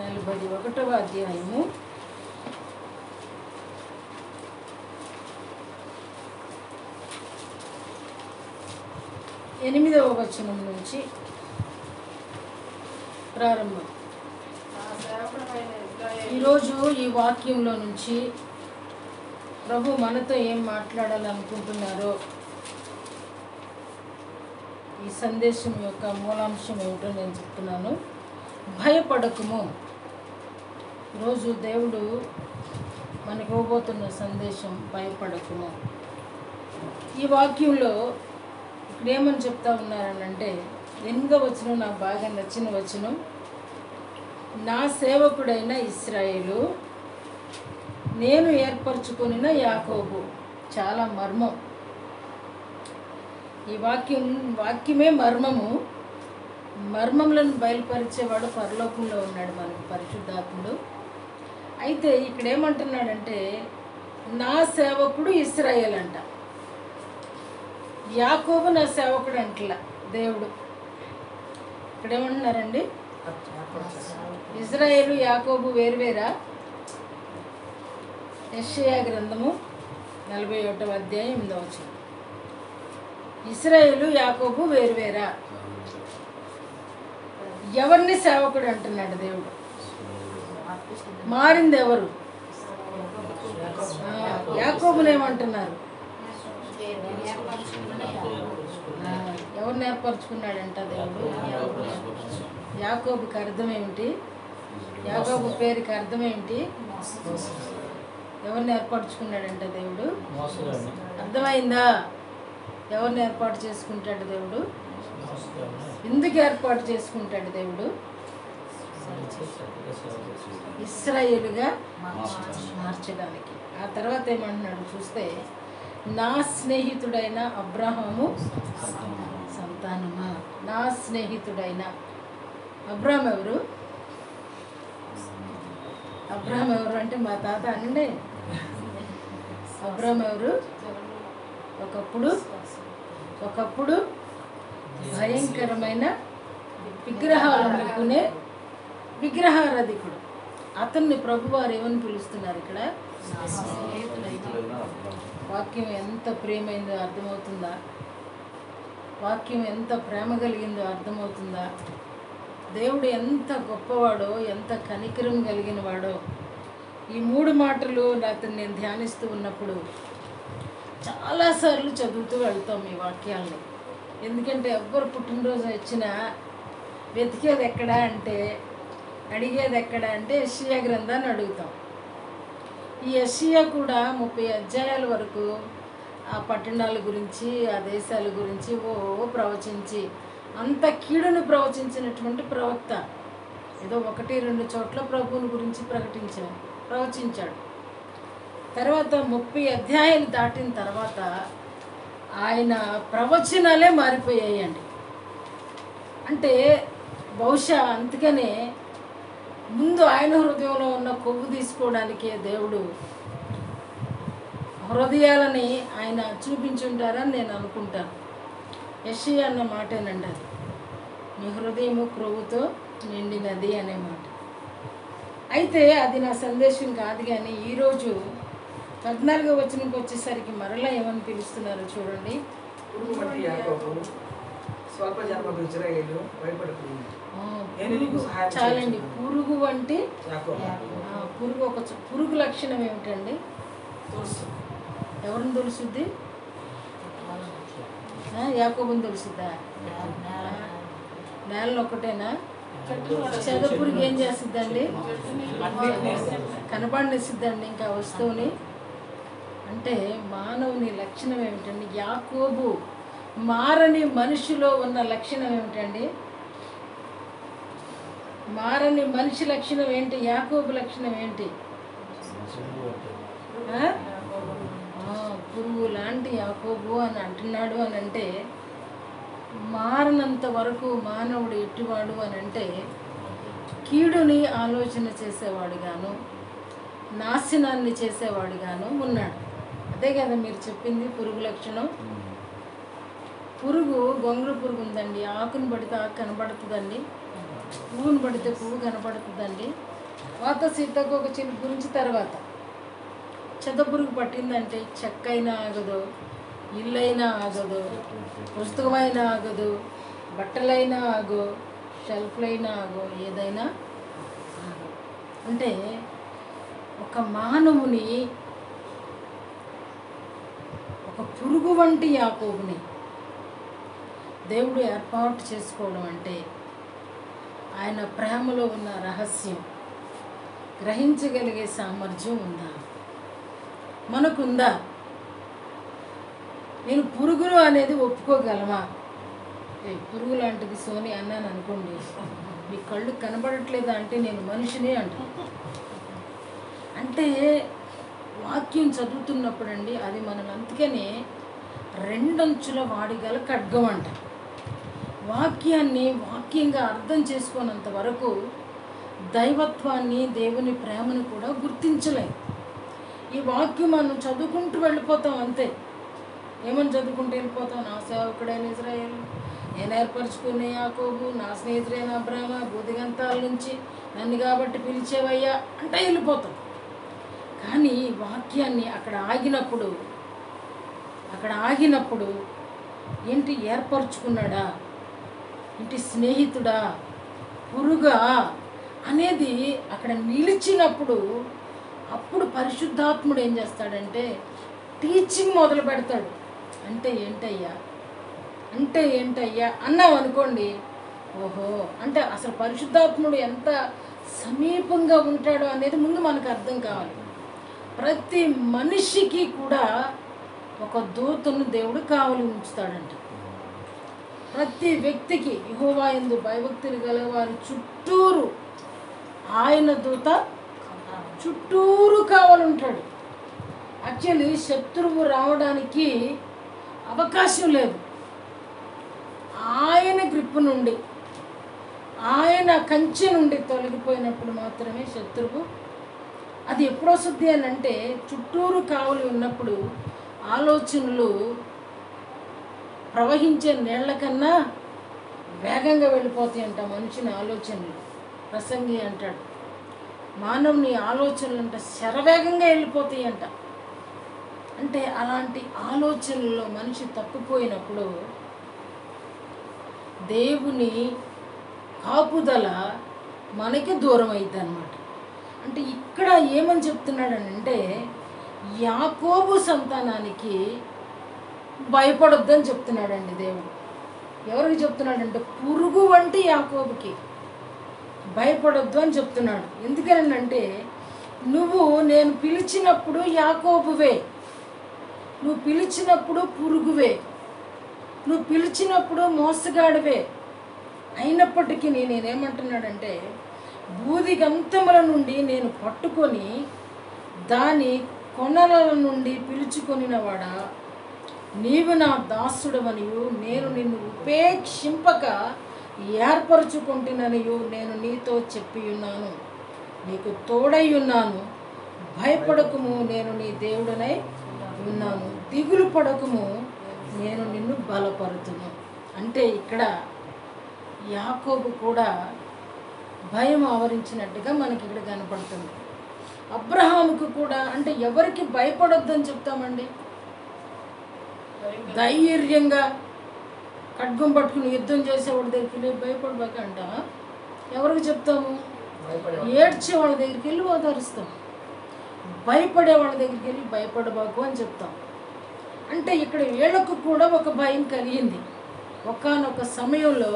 41వ అధ్యాయము 8వ వచనం నుంచి ప్రారంభం. ఈరోజు ఈ వాక్యంలో నుంచి ప్రభు మనతో ఏం మాట్లాడాలనుకుంటున్నారో, ఈ సందేశం యొక్క మూలాంశం ఏమిటో నేను చెప్తున్నాను. భయపడకుము. ఈరోజు దేవుడు మనకు ఇవ్వబోతున్న సందేశం భయపడకుము. ఈ వాక్యంలో ఇక్కడ ఏమని చెప్తా ఉన్నారనంటే 8వ వచనం నాకు బాగా నచ్చిన వచనం. నా సేవకుడైన ఇశ్రాయేలు, నేను ఏర్పరచుకొనిన యాకోబు. చాలా మర్మం. ఈ వాక్యమే మర్మము. మర్మములను బయలుపరిచేవాడు పరలోకంలో ఉన్నాడు మనకు పరిశుద్ధాత్ముడు. అయితే ఇక్కడ ఏమంటున్నాడంటే నా సేవకుడు ఇశ్రాయేల్ అంట. యాకోబు నా సేవకుడు అంటలా దేవుడు. ఇక్కడ ఏమంటున్నారండి, ఇశ్రాయేలు యాకోబు వేరువేరా? యెషయా గ్రంథము 41వ అధ్యాయం 8వ వచనం. ఇశ్రాయేలు యాకోబు వేరువేరా? ఎవరిని సేవకుడు అంటున్నాడు దేవుడు? మారింది ఎవరు? యాకోబునేమంటున్నారు? ఎవరిని ఏర్పరచుకున్నాడంట దేవుడు? యాకోబుకి అర్థం ఏమిటి? యాకోబు పేరుకి అర్థం ఏమిటి? ఎవరిని ఏర్పరచుకున్నాడంట దేవుడు? అర్థమైందా? ఎవరిని ఏర్పాటు చేసుకుంటాడు దేవుడు? ఎందుకు ఏర్పాటు చేసుకుంటాడు దేవుడు? ఇశ్రాయేలుగా మార్చడానికి. ఆ తర్వాత ఏమంటున్నాడు చూస్తే, నా స్నేహితుడైన అబ్రహాము సంతానమా. నా స్నేహితుడైన అబ్రహాం ఎవరు? అబ్రహాం ఎవరు అంటే మా తాత అనండి. అబ్రహాం ఎవరు? ఒకప్పుడు భయంకరమైన విగ్రహాలు అనుకునే విగ్రహారాధికుడు. అతన్ని ప్రభువారు ఏమని పిలుస్తున్నారు ఇక్కడ? వాక్యం ఎంత ప్రేమైందో అర్థమవుతుందా? వాక్యం ఎంత ప్రేమ కలిగిందో అర్థమవుతుందా? దేవుడు ఎంత గొప్పవాడో, ఎంత కనికరం కలిగిన వాడో. ఈ 3 మాటలు అతను నేను ధ్యానిస్తూ ఉన్నప్పుడు చాలాసార్లు చదువుతూ వెళ్తాం ఈ వాక్యాలని. ఎందుకంటే ఎవ్వరు పుట్టినరోజు వచ్చినా వెతికేది ఎక్కడా అంటే, అడిగేది ఎక్కడా అంటే యెషయా గ్రంథాన్ని అడుగుతాం. ఈ యెషయా కూడా 30 అధ్యాయాల వరకు ఆ పట్టణాల గురించి, ఆ దేశాల గురించి ప్రవచించి, అంత కీడును ప్రవచించినటువంటి ప్రవక్త. ఏదో 1-2 చోట్ల ప్రభువుని గురించి ప్రవచించాడు. తర్వాత 30 అధ్యాయాలు దాటిన తర్వాత ఆయన ప్రవచనాలే మారిపోయాయండి. అంటే బహుశా అందుకనే ముందు ఆయన హృదయంలో ఉన్న కొవ్వు తీసుకోవడానికే దేవుడు హృదయాలని ఆయన చూపించుంటారని నేను అనుకుంటాను. యెషయా అన్న మాటేనండి అది. మీ హృదయము క్రొవ్వుతో నిండినది అనే మాట. అయితే అది నా సందేశం కాదు. కానీ ఈరోజు 14వ వచనంకి వచ్చేసరికి మరలా ఏమని పిలుస్తున్నారో చూడండి. చాలండి. పురుగు వంటి పురుగు లక్షణం ఏమిటండి? ఎవరిని తెలుసుద్ది? యాకోబుని తెలుసుద్దా? నేలలో ఒకటేనా? చెద పురుగు ఏం చేస్తుందండి? కనపడినిస్తుందండి ఇంకా వస్తువుని. అంటే మానవుని లక్షణం ఏమిటండి? యాకోబు మారని మనిషిలో ఉన్న లక్షణం ఏమిటండి? మారని మనిషి లక్షణం ఏంటి? యాకోబు లక్షణం ఏంటి? పురుగు లాంటి యాకోబు అని అంటున్నాడు అని అంటే, మారనంత వరకు మానవుడు ఎట్టివాడు అని అంటే కీడుని ఆలోచన చేసేవాడుగాను, నాశనాన్ని చేసేవాడుగాను ఉన్నాడు. అదే కదా మీరు చెప్పింది పురుగు లక్షణం. పురుగు, గొంగళి పురుగు ఉందండి. ఆకుని పడితే ఆకు కనబడుతుందండి. పువ్వును పడితే పువ్వు కనపడుతుందండి. వాత సీతాకోక చిలుక గురించి తర్వాత చెదపురుగు పట్టిందంటే చెక్క అయినా ఆగదు, ఇల్లైనా ఆగదు, పుస్తకమైనా ఆగదు, బట్టలైనా ఆగో, షెల్ఫ్లైనా ఆగో, ఏదైనా ఆగో. అంటే ఒక మానవుని, ఒక పురుగు వంటి యాకోబుని దేవుడు ఏర్పాటు చేసుకోవడం అంటే ఆయన ప్రేమలో ఉన్న రహస్యం గ్రహించగలిగే సామర్థ్యం ఉందా? మనకుందా? నేను పురుగులు అనేది ఒప్పుకోగలమా? పురుగు లాంటిది సోని అన్నాను అనుకోండి, మీ కళ్ళు కనబడట్లేదా అంటే నేను మనిషిని అంటాను. అంటే వాక్యం చదువుతున్నప్పుడు అండి అది మనల్ని అందుకనే రెండంచుల వాడిగల ఖడ్గం అంట. వాక్యాన్ని వాక్యంగా అర్థం చేసుకున్నంత వరకు దైవత్వాన్ని, దేవుని ప్రేమను కూడా గుర్తించలేం. ఈ వాక్యం మనం చదువుకుంటూ వెళ్ళిపోతాం అంతే. ఏమని చదువుకుంటూ వెళ్ళిపోతాం? నా సేవకుడైన ఇజ్రాయేలు, నేను ఏర్పరచుకునే యాకోబు, నా స్నేహితుడైన అబ్రాహ్మ, బూదిగంతాల నుంచి నన్ను కాబట్టి పిలిచేవయ్యా అంటే వెళ్ళిపోతాం. కానీ వాక్యాన్ని అక్కడ ఆగినప్పుడు ఏంటి ఏర్పరచుకున్నాడా, ఇంటి స్నేహితుడా, పురుగా అనేది అక్కడ నిలిచినప్పుడు అప్పుడు పరిశుద్ధాత్ముడు ఏం చేస్తాడంటే టీచింగ్ మొదలు పెడతాడు. అంటే ఏంటయ్యా అన్నాం అనుకోండి, ఓహో అంటే అసలు పరిశుద్ధాత్ముడు ఎంత సమీపంగా ఉంటాడో అనేది ముందు మనకు అర్థం కావాలి. ప్రతి మనిషికి కూడా ఒక దూతను దేవుడు కావలి ఉంచుతాడంట. ప్రతి వ్యక్తికి యెహోవా యందు భయభక్తులు గలవారి చుట్టూరు ఆయన దూత చుట్టూరు కావలి ఉంటాడు. యాక్చువల్లీ శత్రువు రావడానికి అవకాశం లేదు. ఆయన గ్రిప్పు నుండి, ఆయన కంచె నుండి తొలగిపోయినప్పుడు మాత్రమే శత్రువు. అది ఎప్పుడు వస్తుంది అని అంటే చుట్టూరు కావలి ఉన్నప్పుడు ఆలోచనలు ప్రవహించే నీళ్ల కన్నా వేగంగా వెళ్ళిపోతాయంట మనిషిని ఆలోచనలు. ప్రసంగి అంటాడు, మానవుని ఆలోచనలు అంట శరవేగంగా వెళ్ళిపోతాయంట. అంటే అలాంటి ఆలోచనల్లో మనిషి తప్పిపోయినప్పుడు దేవుని కాపుదల మనకి దూరం అవుతుంది అన్నమాట. అంటే ఇక్కడ ఏమని చెప్తున్నాడనంటే యాకోబు సంతానానికి భయపడొద్దని చెప్తున్నాడండి దేవుడు. ఎవరికి చెప్తున్నాడంటే పురుగు వంటి యాకోబుకి భయపడొద్దు అని చెప్తున్నాడు. ఎందుకనంటే నేను పిలిచినప్పుడు యాకోబువే, నువ్వు పిలిచినప్పుడు పురుగువే, నువ్వు పిలిచినప్పుడు మోసగాడివే. అయినప్పటికీ నేనేమంటున్నాడంటే బూదిగంతముల నుండి నేను పట్టుకొని దాని కొనల నుండి పిలుచుకొనినవాడా, నీవు నా దాసుడవనియు నేను నిన్ను ఉపేక్షింపక ఏర్పరచుకుంటుననియు నేను నీతో చెప్పి ఉన్నాను. నీకు తోడై ఉన్నాను. భయపడకుము, నేను నీ దేవుడనై ఉన్నాను. దిగులు పడకుము, నేను నిన్ను బలపరుతును. అంటే ఇక్కడ యాకోబు కూడా భయం ఆవరించినట్టుగా మనకి ఇక్కడ కనపడుతుంది. అబ్రహాముకు కూడా, అంటే ఎవరికి భయపడొద్దని చెప్తామండి? ధైర్యంగా ఖడ్గం పట్టుకుని యుద్ధం చేసేవాడి దగ్గరికి వెళ్ళి భయపడబాక అంట. ఎవరికి చెప్తాము? ఏడ్చే వాళ్ళ దగ్గరికి వెళ్ళి ఓదారుస్తాం. భయపడే వాళ్ళ దగ్గరికి వెళ్ళి భయపడబాకు అని చెప్తాం. అంటే ఇక్కడ వీళ్ళకు కూడా ఒక భయం కలిగింది. ఒకానొక సమయంలో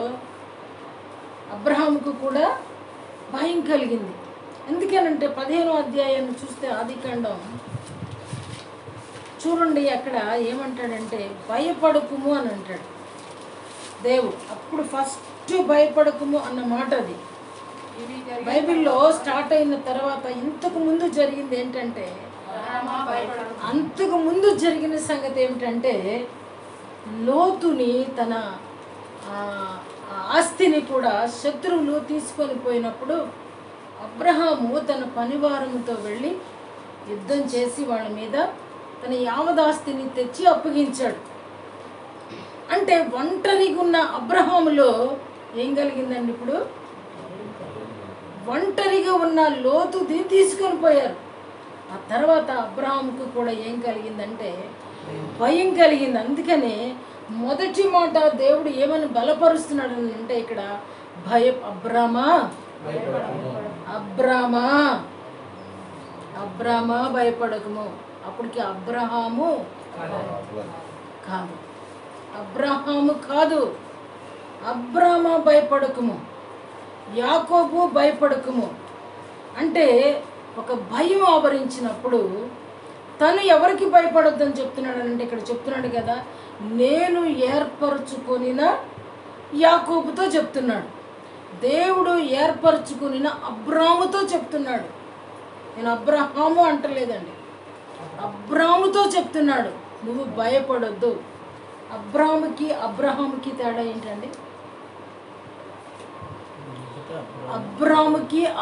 అబ్రహాముకు కూడా భయం కలిగింది. ఎందుకనంటే 15వ అధ్యాయాన్ని చూస్తే ఆదికాండం చూడండి, అక్కడ ఏమంటాడంటే భయపడకుము అని అంటాడు దేవుడు. అప్పుడు ఫస్ట్ భయపడకుము అన్న మాట అది బైబిల్లో స్టార్ట్ అయిన తర్వాత ఇంతకు ముందు జరిగింది ఏంటంటే, అంతకు ముందు జరిగిన సంగతి ఏమిటంటే లోతుని తన ఆస్తిని కూడా శత్రువులు తీసుకొని పోయినప్పుడు అబ్రహాము తన పనివారముతో వెళ్ళి యుద్ధం చేసి వాళ్ళ మీద తన యావదాస్తిని తెచ్చి అప్పగించాడు. అంటే ఒంటరిగా ఉన్న అబ్రహాములో ఏం కలిగిందండి? ఇప్పుడు ఒంటరిగా ఉన్న లోతుది తీసుకొని పోయారు. ఆ తర్వాత అబ్రహాముకు కూడా ఏం కలిగిందంటే భయం కలిగింది. అందుకనే మొదటి మాట దేవుడు ఏమని బలపరుస్తున్నాడు అంటే ఇక్కడ అబ్రామా అబ్రామా అబ్రామా భయపడకము. అప్పటికి అబ్రహాము కాదు, అబ్రహాము కాదు, అబ్రామా భయపడకము, యాకోబు భయపడకము. అంటే ఒక భయం ఆవరించినప్పుడు తను ఎవరికి భయపడొద్దని చెప్తున్నాడు అంటే ఇక్కడ చెప్తున్నాడు కదా, నేను ఏర్పరచుకొనిన యాకోబుతో చెప్తున్నాడు. దేవుడు ఏర్పరచుకొనిన అబ్రాముతో చెప్తున్నాడు. నేను అబ్రహాము అంటలేదండి, అబ్రాముతో చెప్తున్నాడు, నువ్వు భయపడొద్దు. అబ్రహాముకి తేడా ఏంటండి?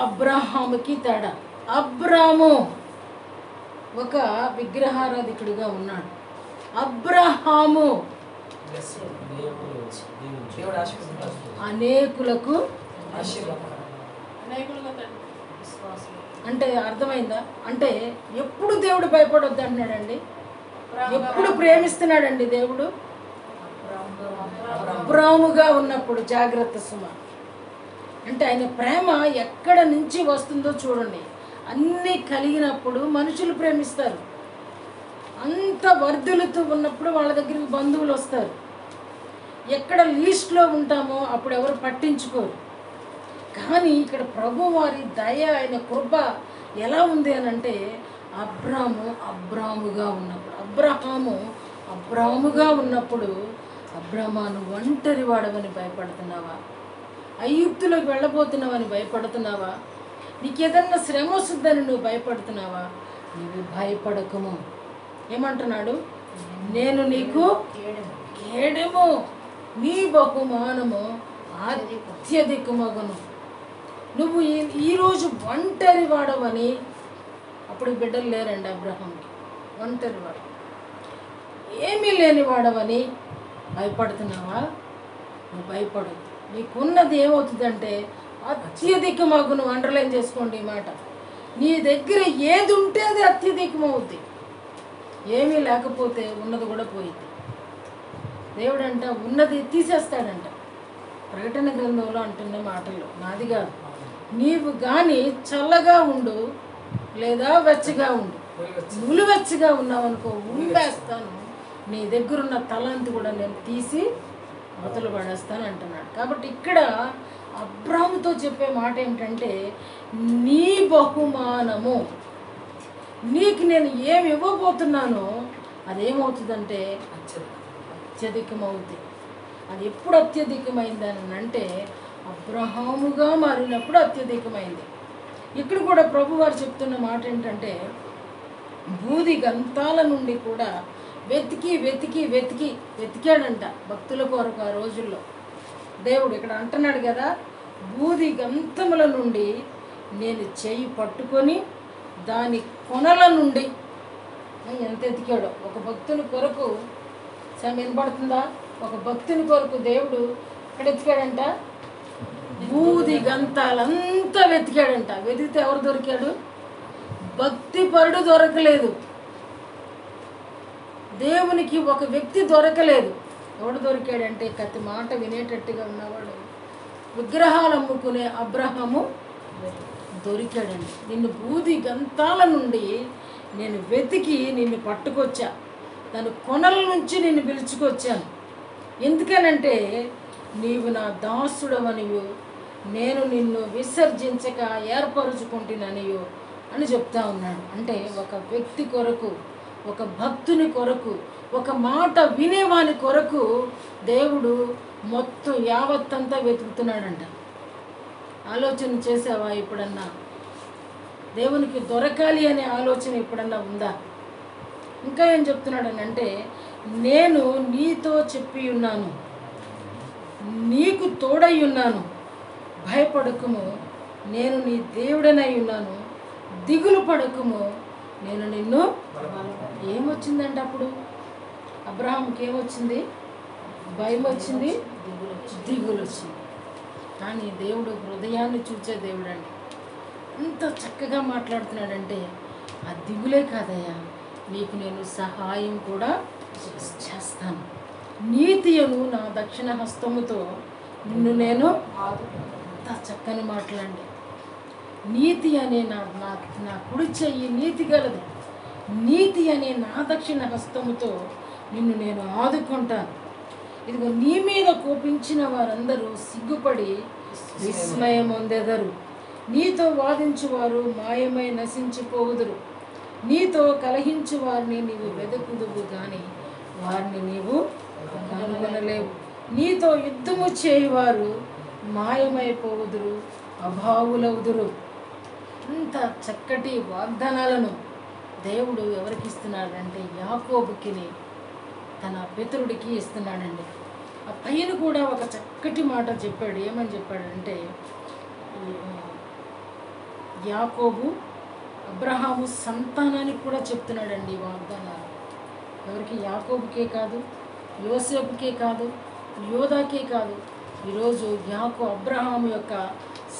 అబ్రాహాముకి తేడా. అబ్రాము ఒక విగ్రహారాధికుడిగా ఉన్నాడు. అబ్రహాము అనేకులకు అంటే అర్థమైందా? అంటే ఎప్పుడు దేవుడు భయపడొద్దు అంటున్నాడండి, ఎప్పుడు ప్రేమిస్తున్నాడండి దేవుడు? అబ్రాముగా ఉన్నప్పుడు జాగ్రత్త సుమ. అంటే ఆయన ప్రేమ ఎక్కడ నుంచి వస్తుందో చూడండి. అన్నీ కలిగినప్పుడు మనుషులు ప్రేమిస్తారు. అంత వర్ధులతో ఉన్నప్పుడు వాళ్ళ దగ్గరికి బంధువులు వస్తారు. ఎక్కడ లీస్ట్లో ఉంటామో అప్పుడు ఎవరు పట్టించుకోరు. కానీ ఇక్కడ ప్రభువారి దయ, ఆయన కృప ఎలా ఉంది అని అంటే అబ్రాముగా ఉన్నప్పుడు, అబ్రాముగా ఉన్నప్పుడు అబ్రామా నువ్వు ఒంటరి వాడవని భయపడుతున్నావా? ఐగుప్తులోకి వెళ్ళబోతున్నావని భయపడుతున్నావా? నీకు ఏదన్నా శ్రమ వస్తుందని నువ్వు భయపడుతున్నావా? నువ్వు భయపడకము. ఏమంటున్నాడు? నేను నీకు కేడము, నీ బహుమానము అత్యధికమగును. నువ్వు ఈరోజు ఒంటరి వాడవని, అప్పుడు బిడ్డలు లేరండి అబ్రహాంకి, ఒంటరి వాడు, ఏమీ లేని వాడవని భయపడుతున్నావా? నువ్వు భయపడదు. నీకున్నది ఏమవుతుందంటే అత్యధికమగును. అండర్లైన్ చేసుకోండి ఈ మాట. నీ దగ్గర ఏది ఉంటే అది అత్యధికమవుద్ది. ఏమీ లేకపోతే ఉన్నది కూడా పోయింది. దేవుడు అంట ఉన్నది తీసేస్తాడంట. ప్రకటన గ్రంథంలో అంటున్న మాటలు నాది కాదు. నీవు కానీ చల్లగా ఉండు లేదా వెచ్చగా ఉండు. నులివెచ్చగా ఉన్నావు అనుకో, ఉంపేస్తాను, నీ దగ్గరున్న తలాంతి కూడా నేను తీసి అవతల పడేస్తాను అంటున్నాడు. కాబట్టి ఇక్కడ అబ్రాముతో చెప్పే మాట ఏమిటంటే, నీ బహుమానము, నీకు నేను ఏమి ఇవ్వబోతున్నానో అదేమవుతుందంటే అత్యధికమవుతుంది. అది ఎప్పుడు అత్యధికమైందని అంటే అబ్రహాముగా మారినప్పుడు అత్యధికమైంది. ఇక్కడ కూడా ప్రభువారు చెప్తున్న మాట ఏంటంటే, బూది గంతాల నుండి కూడా వెతికాడంట భక్తుల కొరకు. ఆ రోజుల్లో దేవుడు ఇక్కడ అంటున్నాడు కదా, బూది గంతముల నుండి నేను చేయి పట్టుకొని దాని కొనల నుండి ఎంత ఎతికాడో. ఒక భక్తుని కొరకు వినపడుతుందా? ఒక భక్తుని కొరకు దేవుడు ఇక్కడ ఎతికాడంట, బూది గంతాలంతా వెతికాడంట. వెతికితే ఎవరు దొరికాడు? భక్తిపరుడు దొరకలేదు. దేవునికి ఒక వ్యక్తి దొరకలేదు. ఎవడు దొరికాడంటే కత్తి మాట వినేటట్టుగా ఉన్నవాడు, విగ్రహాలు అమ్ముకునే అబ్రహాము దొరికాడండి. నిన్ను బూది గంతాల నుండి నేను వెతికి నిన్ను పట్టుకొచ్చా, దాని కొనల నుంచి నిన్ను పిలుచుకొచ్చాను. ఎందుకనంటే నీవు నా దాసుడవనియు, నేను నిన్ను విసర్జించక ఏర్పరుచుకుంటున్నానియు అని చెప్తా ఉన్నాడు. అంటే ఒక వ్యక్తి కొరకు, ఒక భక్తుని కొరకు, ఒక మాట వినేవాని కొరకు దేవుడు మొత్తం యావత్తంతా వెతుకుతున్నాడంట. ఆలోచన చేసావా ఎప్పుడన్నా? దేవునికి దొరకాలి అనే ఆలోచన ఎప్పుడన్నా ఉందా? ఇంకా ఏం చెప్తున్నాడని అంటే, నేను నీతో చెప్పి ఉన్నాను, నీకు తోడై ఉన్నాను, భయపడకుము, నేను నీ దేవుడనై ఉన్నాను, దిగులు పడకుము, నేను నిన్ను. ఏమొచ్చిందంటే అప్పుడు అబ్రహాంకి ఏమొచ్చింది? భయం వచ్చింది, దిగులు వచ్చింది. కానీ దేవుడు హృదయాన్ని చూసే దేవుడు అండి. చక్కగా మాట్లాడుతున్నాడంటే ఆ దిగులే కాదయ్యా, నీకు నేను సహాయం కూడా చేస్తాను. నీతియను నా దక్షిణ హస్తముతో నిన్ను నేను అంత చక్కని మాట్లాడి, నీతి అనే నా కుడి చెయ్యి నీతి గలది, నీతి అనే నా దక్షిణ హస్తముతో నిన్ను నేను ఆదుకుంటాను. ఇదిగో నీ మీద కోపించిన వారందరూ సిగ్గుపడి విస్మయం పొందెదరు. నీతో వాదించువారు మాయమై నశించిపోవుదురు. నీతో కలహించు వారిని నీవు వెదకుదువు కానీ వారిని నీవు కనుగొనలేవు. నీతో యుద్ధము చేయువారు మాయమైపోవుదురు, అభావులవుదురు. ఇంత చక్కటి వాగ్దానాలను దేవుడు ఎవరికి ఇస్తున్నాడంటే యాకోబుకి, తన పితరుడికి ఇస్తున్నాడండి. ఆ పైన కూడా ఒక చక్కటి మాట చెప్పాడు. ఏమని చెప్పాడంటే, యాకోబు అబ్రహాము సంతానానికి కూడా చెప్తున్నాడండి వాగ్దానాలు. ఎవరికి? యాకోబుకే కాదు, యోసేపుకే కాదు, యోధాకే కాదు, ఈరోజు అబ్రహాము యొక్క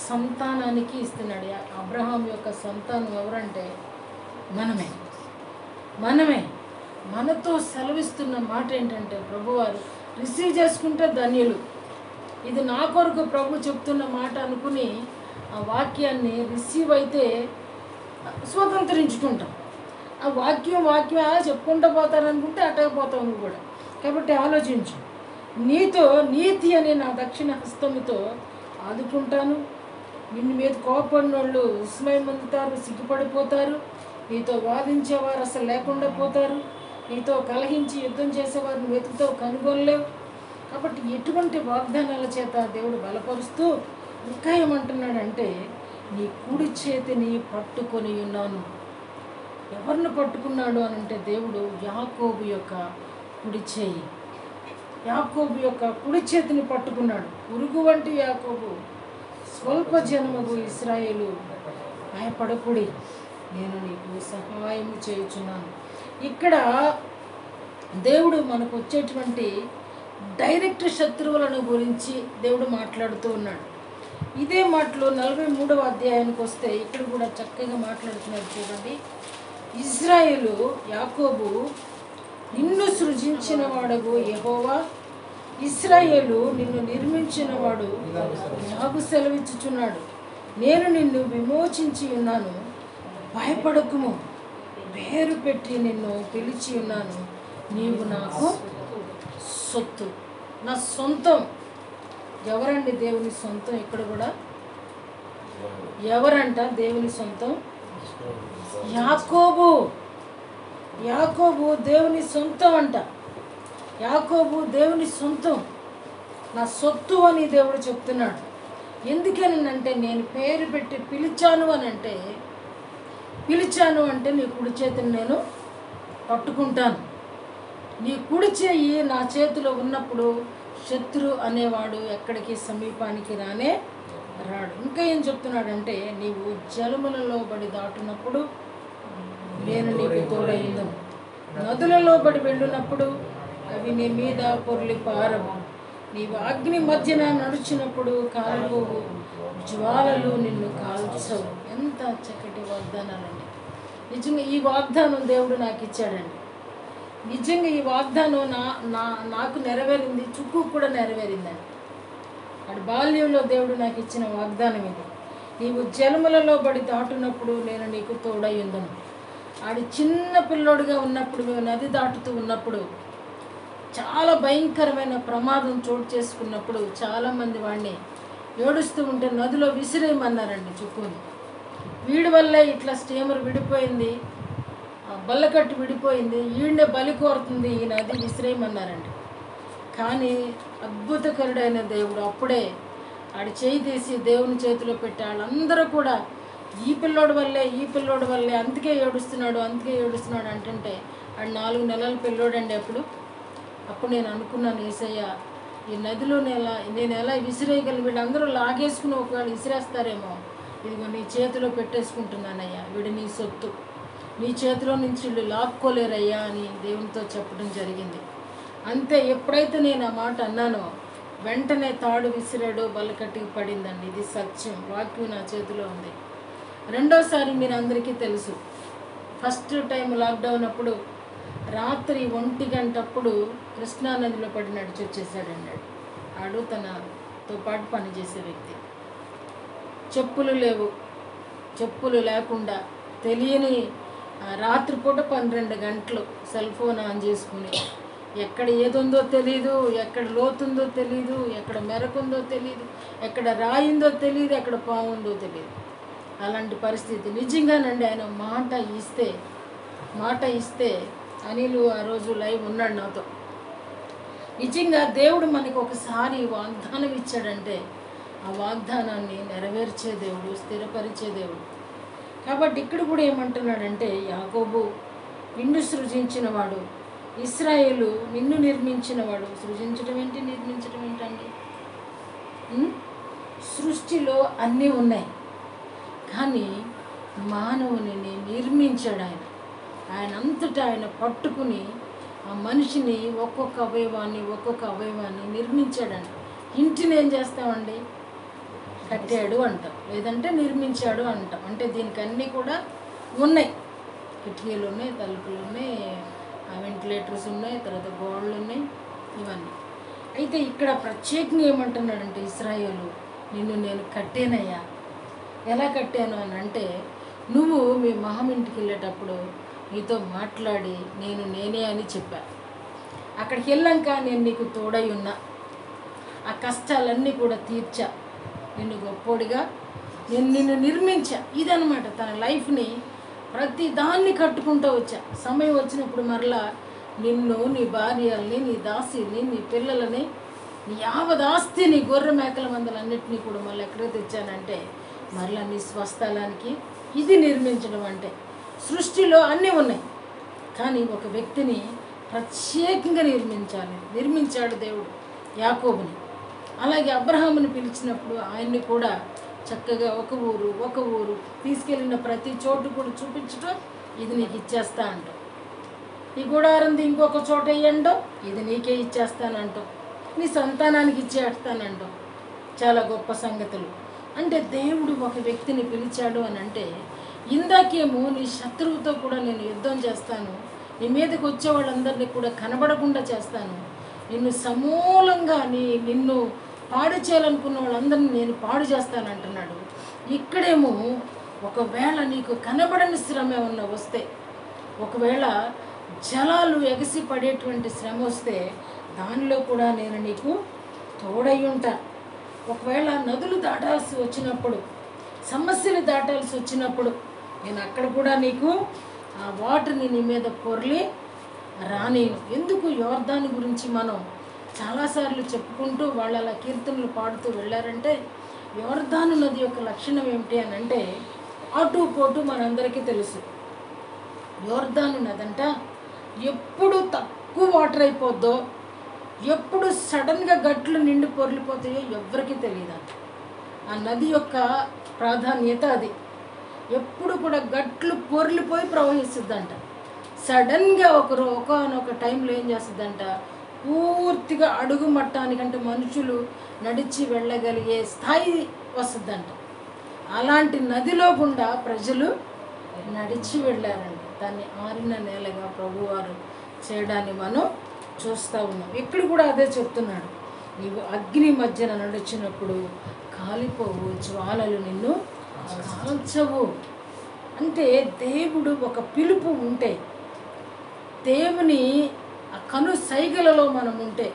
సంతానానికి ఇస్తున్నాడు. అబ్రహాం యొక్క సంతానం ఎవరంటే మనమే. మనతో సెలవిస్తున్న మాట ఏంటంటే, ప్రభువారు రిసీవ్ చేసుకుంటే ధన్యులు. ఇది నా కొరకు ప్రభు చెప్తున్న మాట అనుకుని ఆ వాక్యాన్ని రిసీవ్ అయితే స్వతంత్రించుకుంటాం. ఆ వాక్యం చెప్పుకుంటూ పోతారనుకుంటే అట్టకపోతావు నువ్వు కూడా. కాబట్టి ఆలోచించు. నీతి అనే నా దక్షిణ హస్తముతో ఆదుకుంటాను. నిన్ను మీద కోపడిన వాళ్ళు విస్మయం పొందుతారు, సిగ్గుపడిపోతారు. నీతో వాదించేవారు అసలు లేకుండా పోతారు. నీతో కలహించి యుద్ధం చేసేవారిని వెతుకుతావు, కనుగొనలేవు. కాబట్టి ఎటువంటి వాగ్దానాల చేత దేవుడు బలపరుస్తూ ఇంకా ఏమంటున్నాడంటే, నీ కుడి చేతిని పట్టుకొని ఉన్నాను. ఎవరిని పట్టుకున్నాడు అని అంటే, దేవుడు యాకోబు యొక్క కుడి చేయి, యాకోబు యొక్క కుడి చేతిని పట్టుకున్నాడు. పురుగు వంటి యాకోబు, స్వల్ప జనముగు ఇశ్రాయేలు, భయపడకుడి, నేను నీకు సహాయం చేయుచున్నాను. ఇక్కడ దేవుడు మనకు వచ్చేటువంటి డైరెక్ట్ శత్రువులను గురించి దేవుడు మాట్లాడుతూ ఉన్నాడు. ఇదే మాటలు 43వ అధ్యాయానికి వస్తే ఇక్కడ కూడా చక్కగా మాట్లాడుతున్నారు. చూడండి, ఇశ్రాయేలు, యాకోబు, నిన్ను సృజించిన వాడగు యెహోవా, ఇశ్రాయేలు నిన్ను నిర్మించిన వాడు నాకు సెలవిచ్చుచున్నాడు. నేను నిన్ను విమోచించి ఉన్నాను, భయపడకుము, పేరు పెట్టి నిన్ను పిలిచి ఉన్నాను. నీవు నాకు సొత్తు, నా సొంతం. ఎవరండి దేవుని సొంతం? ఇక్కడ కూడా ఎవరంట దేవుని సొంతం? యాకోబు దేవుని సొంతం అంట. యాకోబు దేవుని సొంతం, నా సొత్తు అని దేవుడు చెప్తున్నాడు. ఎందుకనంటే, నేను పేరు పెట్టి పిలిచాను అంటే నీ కుడి చేతిని నేను పట్టుకుంటాను. నీ కుడి చేయి నా చేతిలో ఉన్నప్పుడు శత్రు అనేవాడు ఎక్కడికి సమీపానికి రాడు. ఇంకా ఏం చెప్తున్నాడంటే, నీవు జలములలో బడి దాటునప్పుడు నేను నీకు తోడైందను, నదులలో బడి వెళ్ళినప్పుడు అవి నీ మీద పొర్లి పారవు, నీవు అగ్ని మధ్యన నడిచినప్పుడు కాలిపోవు, జ్వాలలు నిన్ను కాల్చవు. ఎంత చక్కటి వాగ్దానాలండి. నిజంగా ఈ వాగ్దానం దేవుడు నాకు ఇచ్చాడండి. నిజంగా ఈ వాగ్దానం నాకు నెరవేరింది, చుక్కు కూడా నెరవేరిందండి. అటు బాల్యంలో దేవుడు నాకు ఇచ్చిన వాగ్దానం ఇది. నీవు జలములలో బడి దాటునప్పుడు నేను నీకు తోడై ఉందను. ఆడి చిన్న పిల్లోడుగా ఉన్నప్పుడు, మేము నది దాటుతూ ఉన్నప్పుడు చాలా భయంకరమైన ప్రమాదం చోటు చేసుకున్నప్పుడు చాలామంది వాడిని ఏడుస్తూ ఉంటే నదిలో విసిరేయమన్నారండి చుక్కుని. వీడి వల్లే ఇట్లా స్టీమర్ విడిపోయింది, బల్లకట్టు విడిపోయింది, ఈయనే బలి కోరుతుంది, ఈ నది విసిరేయమన్నారండి. కానీ అద్భుతకరుడైన దేవుడు అప్పుడే ఆడి చేయి తీసి దేవుని చేతిలో పెట్టి వాళ్ళందరూ కూడా ఈ పిల్లోడి వల్లే అందుకే ఏడుస్తున్నాడు అంటుంటే ఆడు 4 నెలల పిల్లోడండి. అప్పుడు నేను అనుకున్నాను, యేసయ్య, ఈ నదిలో నేను ఎలా విసిరేయగలను? వీళ్ళందరూ లాగేసుకుని ఒకవేళ విసిరేస్తారేమో, ఇదిగో నీ చేతిలో పెట్టేసుకుంటున్నానయ్యా, వీడు నీ సొత్తు, నీ చేతిలో నుంచి వీళ్ళు లాక్కోలేరయ్యా అని దేవునితో చెప్పడం జరిగింది. అంతే, ఎప్పుడైతే నేను ఆ మాట అన్నానో వెంటనే తాడు విసిరాడు, బల్లకట్టుకి పడిందండి. ఇది సత్యం, వాక్యం నా చేతిలో ఉంది. రెండోసారి మీరు అందరికీ తెలుసు, ఫస్ట్ టైం లాక్డౌన్ అప్పుడు రాత్రి 1 గంటప్పుడు కృష్ణానదిలో పడి నడిచి వచ్చేసాడన్నాడు. ఆడు తనతో పాటు పనిచేసే వ్యక్తి. చెప్పులు లేవు, చెప్పులు లేకుండా తెలియని రాత్రిపూట 12 గంటలు సెల్ ఫోన్ ఆన్ చేసుకుని, ఎక్కడ ఏదుందో తెలీదు, ఎక్కడ లోతుందో తెలీదు, ఎక్కడ మెరకుందో తెలీదు, ఎక్కడ రాయిందో తెలీదు, ఎక్కడ పావుందో తెలీదు. అలాంటి పరిస్థితి. నిజంగానండి, ఆయన మాట ఇస్తే అనిలు ఆ రోజు లైవ్ ఉన్నాడు నాతో. నిజంగా దేవుడు మనకు ఒకసారి వాగ్దానం ఇచ్చాడంటే ఆ వాగ్దానాన్ని నెరవేర్చే దేవుడు, స్థిరపరిచే దేవుడు. కాబట్టి ఇక్కడ కూడా ఏమంటున్నాడంటే, యాకోబు నిన్ను సృజించినవాడు, ఇశ్రాయేలు నిన్ను నిర్మించినవాడు. సృజించడం ఏంటి, నిర్మించడం ఏంటండి? సృష్టిలో అన్నీ ఉన్నాయి, కానీ మానవుని నిర్మించాడు ఆయన. ఆయన అంతటా ఆయన పట్టుకుని ఆ మనిషిని ఒక్కొక్క అవయవాన్ని నిర్మించాడంట. ఇంటిని ఏం చేస్తామండి, కట్టాడు అంటాం, లేదంటే నిర్మించాడు అంటాం. అంటే దీనికి అన్నీ కూడా ఉన్నాయి, కిటికీలు ఉన్నాయి, తలుపులు ఉన్నాయి, వెంటిలేటర్స్ ఉన్నాయి, తర్వాత గోడలు ఉన్నాయి, ఇవన్నీ. అయితే ఇక్కడ ప్రత్యేకంగా ఏమంటున్నాడంటే, ఇశ్రాయేలు నిన్ను నేను కట్టానయ్యా. ఎలా కట్టాను అని అంటే, నువ్వు మీ మహమింటికి వెళ్ళేటప్పుడు నీతో మాట్లాడి నేనే అని చెప్పా. అక్కడికి వెళ్ళాక నేను నీకు తోడై ఉన్నా, ఆ కష్టాలన్నీ కూడా తీర్చా, నిన్ను గొప్పోడిగా నేను నిన్ను నిర్మించా. ఇదనమాట తన లైఫ్ని ప్రతి దాన్ని కట్టుకుంటూ వచ్చా. సమయం వచ్చినప్పుడు మరలా నిన్ను, నీ భార్యల్ని, నీ దాసిని, నీ పిల్లలని, నీ యావదాస్తి, నీ గొర్రె మేకల మందలన్నింటినీ కూడా మళ్ళీ ఎక్కడ తెచ్చానంటే మరలా నీ స్వస్థలానికి. ఇది నిర్మించడం అంటే. సృష్టిలో అన్నీ ఉన్నాయి, కానీ ఒక వ్యక్తిని ప్రత్యేకంగా నిర్మించాడు దేవుడు, యాకోబుని. అలాగే అబ్రహాముని పిలిచినప్పుడు ఆయన్ని కూడా చక్కగా ఒక ఊరు తీసుకెళ్ళిన ప్రతి చోటు కూడా చూపించడం, ఇది నీకు ఇచ్చేస్తా అంటాం. ఈ గుడారంది ఇంకొక చోట వేయండో, ఇది నీకే ఇచ్చేస్తానంటాం. నీ సంతానానికి ఇచ్చేస్తానంటాం. చాలా గొప్ప సంగతులు. అంటే దేవుడు ఒక వ్యక్తిని పిలిచాడు అని అంటే, ఇందాకేమో నీ శత్రువుతో కూడా నేను యుద్ధం చేస్తాను, నీ మీదకి వచ్చే వాళ్ళందరినీ కూడా కనబడకుండా చేస్తాను, నిన్ను సమూలంగా నిన్ను పాడు చేయాలనుకున్న వాళ్ళందరినీ నేను పాడు చేస్తాను అంటున్నాడు. ఇక్కడేమో ఒకవేళ నీకు కనబడని శ్రమ ఏమన్నా వస్తే, ఒకవేళ జలాలు ఎగసి పడేటువంటి శ్రమ వస్తే దానిలో కూడా నేను నీకు తోడై ఉంటా. ఒకవేళ నదులు దాటాల్సి వచ్చినప్పుడు, సమస్యలు దాటాల్సి వచ్చినప్పుడు నేను అక్కడ కూడా నీకు ఆ వాటర్ని నీ మీద పొర్లి రానేను. ఎందుకు యోర్దాను గురించి మనం చాలాసార్లు చెప్పుకుంటూ వాళ్ళు అలా కీర్తనలు పాడుతూ వెళ్ళారంటే, యోర్దాను నది యొక్క లక్షణం ఏమిటి అని అంటే, అటు పోటు మనందరికీ తెలుసు. యోర్దాను నది అంట ఎప్పుడు తక్కువ వాటర్ అయిపోద్దో, ఎప్పుడు సడన్గా గట్లు నిండి పొర్లిపోతాయో ఎవరికీ తెలియదంట. ఆ నది యొక్క ప్రాధాన్యత అది. ఎప్పుడు కూడా గట్లు పొర్లిపోయి ప్రవహిస్తుందంట. సడన్గా ఒకనొక టైంలో ఏం చేస్తుందంట, పూర్తిగా అడుగు మట్టానికంటే మనుషులు నడిచి వెళ్ళగలిగే స్థాయి వస్తుందంట. అలాంటి నదిలో గుండా ప్రజలు నడిచి వెళ్ళారంట. దాన్ని ఆరిన నేలగా ప్రభువారు చేయడాన్ని మనం చూస్తూ ఉన్నాం. ఇక్కడ కూడా అదే చెప్తున్నాడు, నీవు అగ్ని మధ్యన నడిచినప్పుడు కాలిపోవు, జ్వాలలు నిన్ను కాల్చవు. అంటే దేవుడు ఒక పిలుపు ఉంటే, దేవుని కను సైగలలో మనం ఉంటే,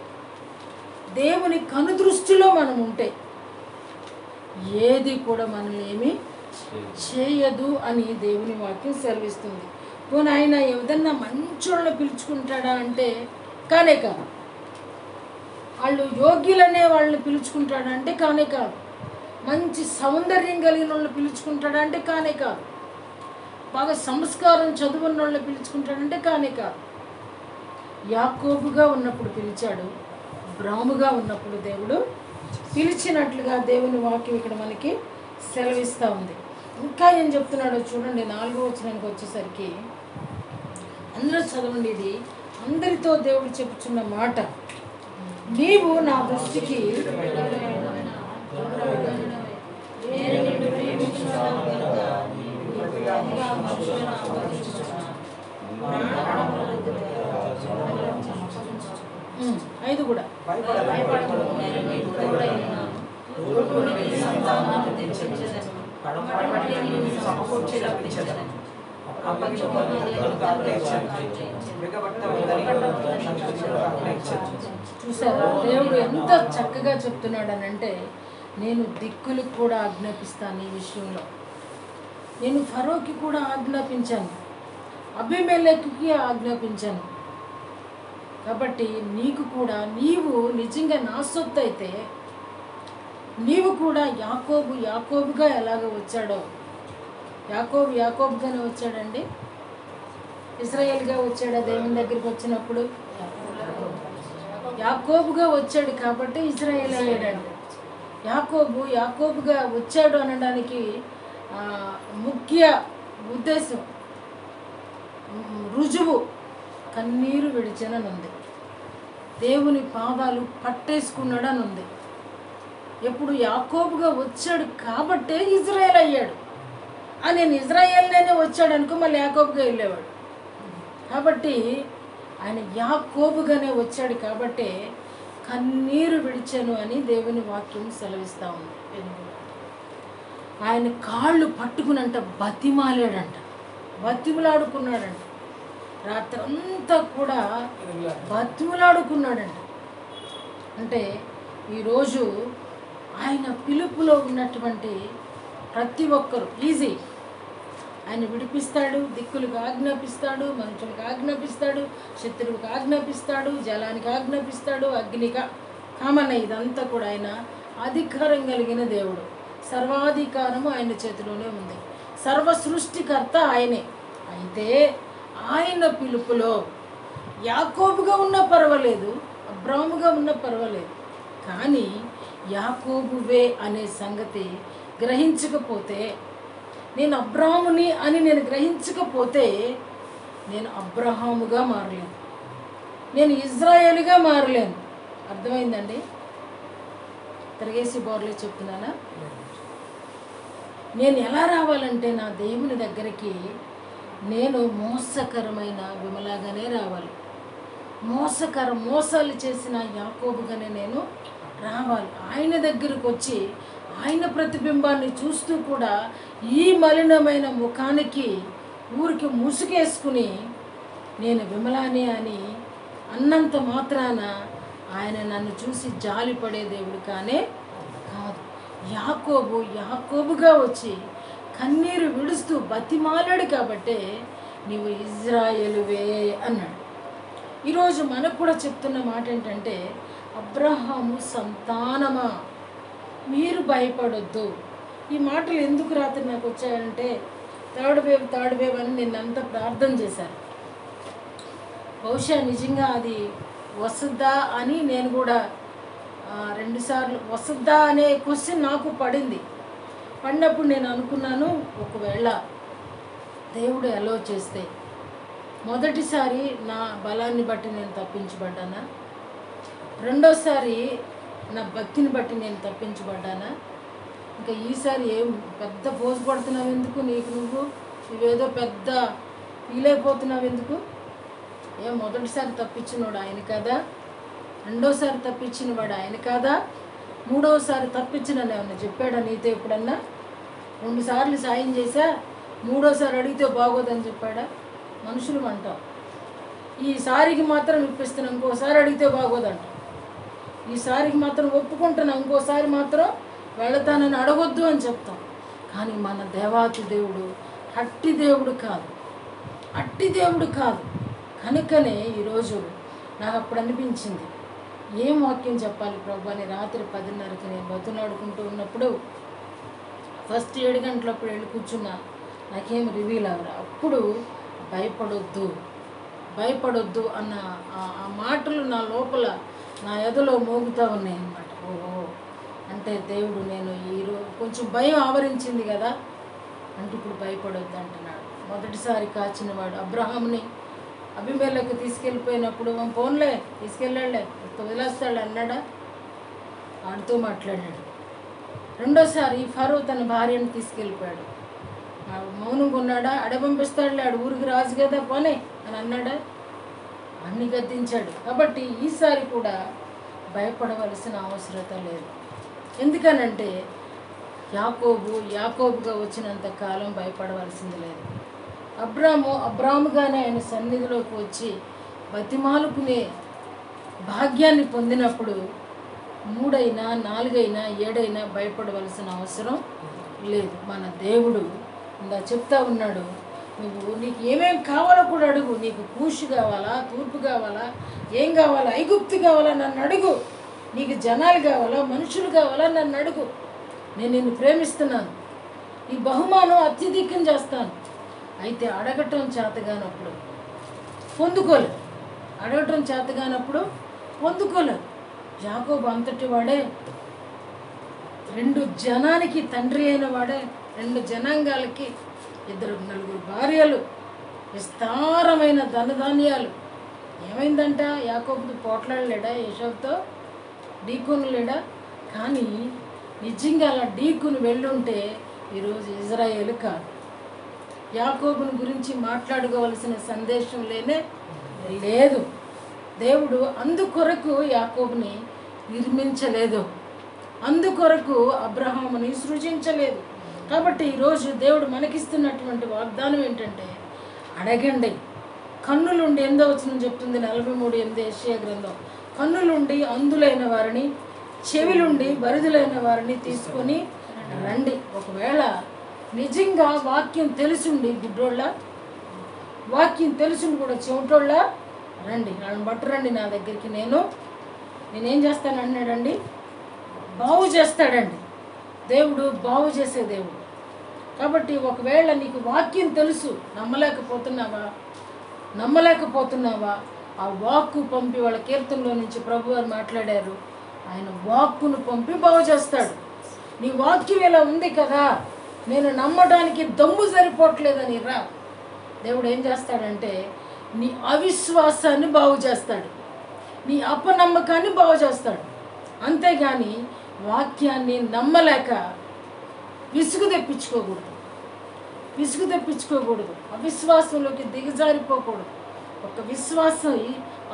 దేవుని కను దృష్టిలో మనం ఉంటే ఏది కూడా మనల్ని ఏమీ చేయదు అని దేవుని వాక్యం సెలవిస్తుంది. పోనీ ఆయన ఏదన్నా మంచోళ్ళని పిలుచుకుంటాడా అంటే కానే కాదు. వాళ్ళు యోగ్యులనే వాళ్ళని పిలుచుకుంటాడా అంటే కానే కాదు. మంచి సౌందర్యం కలిగిన వాళ్ళని పిలుచుకుంటాడా అంటే కానే కాదు. బాగా సంస్కారం చదువున్న వాళ్ళని పిలుచుకుంటాడంటే కానే కాదు. యాకోబుగా ఉన్నప్పుడు పిలిచాడు, అబ్రాముగా ఉన్నప్పుడు దేవుడు పిలిచినట్లుగా దేవుని వాక్యం ఇక్కడ మనకి సెలవిస్తూ ఉంది. ఇంకా ఏం చెప్తున్నాడో చూడండి. 4వ వచనానికి వచ్చేసరికి, అందరూ చదవండి, ఇది అందరితో దేవుడు చెప్పుచున్న మాట. నీవు నా దృష్టికి నేను నిన్ను ప్రేమించున్నాను కనుక ఐదు కూడా చూసారా దేవుడు ఎంత చక్కగా చెప్తున్నాడనంటే, నేను దిక్కులకు కూడా ఆజ్ఞాపిస్తాను ఈ విషయంలో. నేను ఫరోకి కూడా ఆజ్ఞాపించాను, అబీమెలెకుకి ఆజ్ఞాపించాను. కాబట్టి నీకు కూడా, నీవు నిజంగా నా సొత్తు అయితే నీవు కూడా యాకోబుగా ఎలాగ వచ్చాడో, యాకోబుగానే వచ్చాడండి. ఇశ్రాయేల్గా వచ్చాడా దేవుని దగ్గరికి వచ్చినప్పుడు? యాకోబుగా వచ్చాడు కాబట్టి ఇశ్రాయేల్ అయ్యాడండి. యాకోబుగా వచ్చాడు అనడానికి ముఖ్య ఉద్దేశం, రుజువు కన్నీరు విడిచానని ఉంది. దేవుని పాదాలు పట్టేసుకున్నాడని ఉంది. ఎప్పుడు యాకోబుగా వచ్చాడు కాబట్టే ఇజ్రాయేల్ అయ్యాడు. నేను ఇజ్రాయేల్లోనే వచ్చాడు అనుకో మళ్ళీ యాకోబుగా వెళ్ళేవాడు. కాబట్టి ఆయన యాకోబుగానే వచ్చాడు కాబట్టే కన్నీరు విడిచాను అని దేవుని వాక్యం సెలవిస్తూ ఉంది. ఆయన కాళ్ళు పట్టుకునంట బతిమలాడుకున్నాడంట. రాత్రంతా కూడా బతిమలాడుకున్నాడంట. అంటే ఈరోజు ఆయన పిలుపులో ఉన్నటువంటి ప్రతి ఒక్కరు ఈజీ. ఆయన విడిపిస్తాడు, దిక్కులకు ఆజ్ఞాపిస్తాడు, మనుషులకు ఆజ్ఞాపిస్తాడు, శత్రువులకు ఆజ్ఞాపిస్తాడు, జలానికి ఆజ్ఞాపిస్తాడు, అగ్నికి కామన్న. ఇదంతా కూడా ఆయన అధికారం కలిగిన దేవుడు. సర్వాధికారము ఆయన చేతిలోనే ఉంది. సర్వ సృష్టికర్త ఆయనే. అయితే ఆయన పిలుపులో యాకోబుగా ఉన్నా పర్వాలేదు, అబ్రాముగా ఉన్నా పర్వాలేదు, కానీ యాకోబువే అనే సంగతి గ్రహించకపోతే, నేను అబ్రాముని అని నేను గ్రహించకపోతే నేను అబ్రహాముగా మారలేను, నేను ఇజ్రాయేలుగా మారలేను. అర్థమైందండి? తిరగేసి బోర్లే చెప్తున్నానా? నేను ఎలా రావాలంటే నా దేవుని దగ్గరికి నేను మోసకరమైన విమలాగానే రావాలి. మోసాలు చేసిన యాకోబుగానే నేను రావాలి. ఆయన దగ్గరకు వచ్చి ఆయన ప్రతిబింబాన్ని చూస్తూ కూడా ఈ మలినమైన ముఖానికి ఊరికి ముసుగేసుకుని నేను విమలానే అని అన్నంత మాత్రాన ఆయన నన్ను చూసి జాలిపడే దేవుడు కానే కాదు. యాకోబుగా వచ్చి కన్నీరు విడుస్తూ బతిమాలాడు కాబట్టే నీవు ఇజ్రాయేలువే అన్నాడు. ఈరోజు మనకు కూడా చెప్తున్న మాట ఏంటంటే, అబ్రహాము సంతానమా మీరు భయపడొద్దు. ఈ మాటలు ఎందుకు రాత్రి నాకు వచ్చాయంటే, థర్డ్ వేవ్ అని నిన్నంతా ప్రార్థన చేశాను. బహుశా నిజంగా అది వస్తుందా అని నేను కూడా 2 సార్లు వస్తుందా అనే క్వశ్చన్ నాకు పడినప్పుడు నేను అనుకున్నాను, ఒకవేళ దేవుడు అలో చేస్తే మొదటిసారి నా బలాన్ని బట్టి నేను తప్పించబడ్డానా, రెండోసారి నా భక్తిని బట్టి నేను తప్పించబడ్డానా, ఇంకా ఈసారి ఏం పెద్ద పోజు పడుతున్నావు ఎందుకు, నువ్వేదో పెద్ద ఫీల్ అయిపోతున్నావు ఎందుకు? మొదటిసారి తప్పించినవాడు ఆయన కదా, రెండోసారి తప్పించిన వాడు ఆయన కాదా, మూడవసారి తప్పించిన ఏమన్నా చెప్పాడా నీతో ఎప్పుడన్నా? 2 సార్లు సాయం చేశా, మూడోసారి అడిగితే బాగోదని చెప్పాడా? మనుషులు అంటాం, ఈసారికి మాత్రం ఇప్పిస్తున్నాం, ఇంకోసారి అడిగితే బాగోదంట, ఈసారికి మాత్రం ఒప్పుకుంటున్నాం, ఇంకోసారి మాత్రం వెళతానని అడగొద్దు అని చెప్తాం. కానీ మన దేవాతి దేవుడు అట్టి దేవుడు కాదు. కనుకనే ఈరోజు నాకు అప్పుడు అనిపించింది, ఏం వాక్యం చెప్పాలి ప్రభు అని. రాత్రి 10:30కి నేను బతులాడుకుంటూ ఉన్నప్పుడు ఫస్ట్ 7 గంటలప్పుడు వెళ్ళి కూర్చున్నా, నాకేం రివీల్ అవ్వరు. అప్పుడు భయపడొద్దు అన్న ఆ మాటలు నా లోపల నా ఎదలో మోగుతూ ఉన్నాయి అన్నమాట. ఓహో, అంటే దేవుడు నేను ఈరోజు కొంచెం భయం ఆవరించింది కదా, అంటే ఇప్పుడు భయపడొద్దు అంటున్నాడు. మొదటిసారి కాచినవాడు అబ్రహాముని అబీమెలెకు తీసుకెళ్ళిపోయినప్పుడు ఫోన్లే తీసుకెళ్ళాడులే వదిలేస్తాడు అన్నాడా? వాడితో మాట్లాడాడు. రెండోసారి ఫరో తన భార్యను తీసుకెళ్ళిపోయాడు. మౌనంగా ఉన్నాడా? పంపిస్తాడులే, ఆడు ఊరికి రాజు కదా పోనీ అని అన్నాడా? అన్ని గద్దించాడు. కాబట్టి ఈసారి కూడా భయపడవలసిన అవసరత లేదు. ఎందుకనంటే యాకోబుగా వచ్చినంత కాలం భయపడవలసింది లేదు. అబ్రాముగానే ఆయన సన్నిధిలోకి వచ్చి బతిమాలుకునే భాగ్యాన్ని పొందినప్పుడు 3 అయినా 4 అయినా 7 అయినా భయపడవలసిన అవసరం లేదు. మన దేవుడు ఇందా చెప్తా ఉన్నాడు, నీకు ఏమేమి కావాలో కూడా అడుగు. నీకు కూషు కావాలా, తూర్పు కావాలా, ఏం కావాలా, ఐగుప్తు కావాలా, నన్ను అడుగు. నీకు జనాలు కావాలా, మనుషులు కావాలా, నన్ను అడుగు. నేను నిన్ను ప్రేమిస్తున్నాను. ఈ బహుమానం అత్యధికం చేస్తాను. అయితే అడగటం చేతగానప్పుడు పొందుకోలేదు. అడగటం చేతగానప్పుడు పొందుకోలేదు. యాకోబు అంతటి వాడే, 2 జనానికి తండ్రి అయిన వాడే, 2 జనాంగాలకి 2-4 భార్యలు, విస్తారమైన ధనధాన్యాలు. ఏమైందంట? యాకోబుతో పోట్లాడలేడా? ఏశావుతో ఢీకొనలేడా? కానీ నిజంగా అలా ఢీకుని వెళ్ళుంటే ఈరోజు ఇజ్రాయేలు కాదు. యాకోబుని గురించి మాట్లాడుకోవలసిన సందేశం లేదు. దేవుడు అందుకొరకు యాకోబుని నిర్మించలేదు, అందుకొరకు అబ్రహాముని సృజించలేదు. కాబట్టి ఈరోజు దేవుడు మనకిస్తున్నటువంటి వాగ్దానం ఏంటంటే, అడగండి. కన్నులుండి 8వ వచనం చెప్తుంది, 43:8 యెషయా గ్రంథం. కన్నులుండి అంధులైన వారిని, చెవిలుండి బరిదులైన వారిని తీసుకొని రండి. ఒకవేళ నిజంగా వాక్యం తెలుసుండి గుడ్డోళ్ళ, వాక్యం తెలుసుండి కూడా చెవిటోళ్ళ రండి, వాళ్ళని పట్టురండి నా దగ్గరికి, నేనేం చేస్తాను అన్నాడండి? బాగు చేస్తాడండి. దేవుడు బాగు చేసే దేవుడు. కాబట్టి ఒకవేళ నీకు వాక్యం తెలుసు, నమ్మలేకపోతున్నావా? ఆ వాక్కు పంపి, వాళ్ళ కీర్తనలో నుంచి ప్రభు వారు మాట్లాడారు, ఆయన వాక్కును పంపి బాగు చేస్తాడు. నీ వాక్యం ఇలా ఉంది కదా, నేను నమ్మడానికి దమ్ము సరిపోవట్లేదని రా. దేవుడు ఏం చేస్తాడంటే నీ అవిశ్వాసాన్ని బాగు చేస్తాడు, నీ అపనమ్మకాన్ని బాగు చేస్తాడు. అంతేగాని వాక్యాన్ని నమ్మలేక విసుగు తెప్పించుకోకూడదు, అవిశ్వాసంలోకి దిగజారిపోకూడదు. ఒక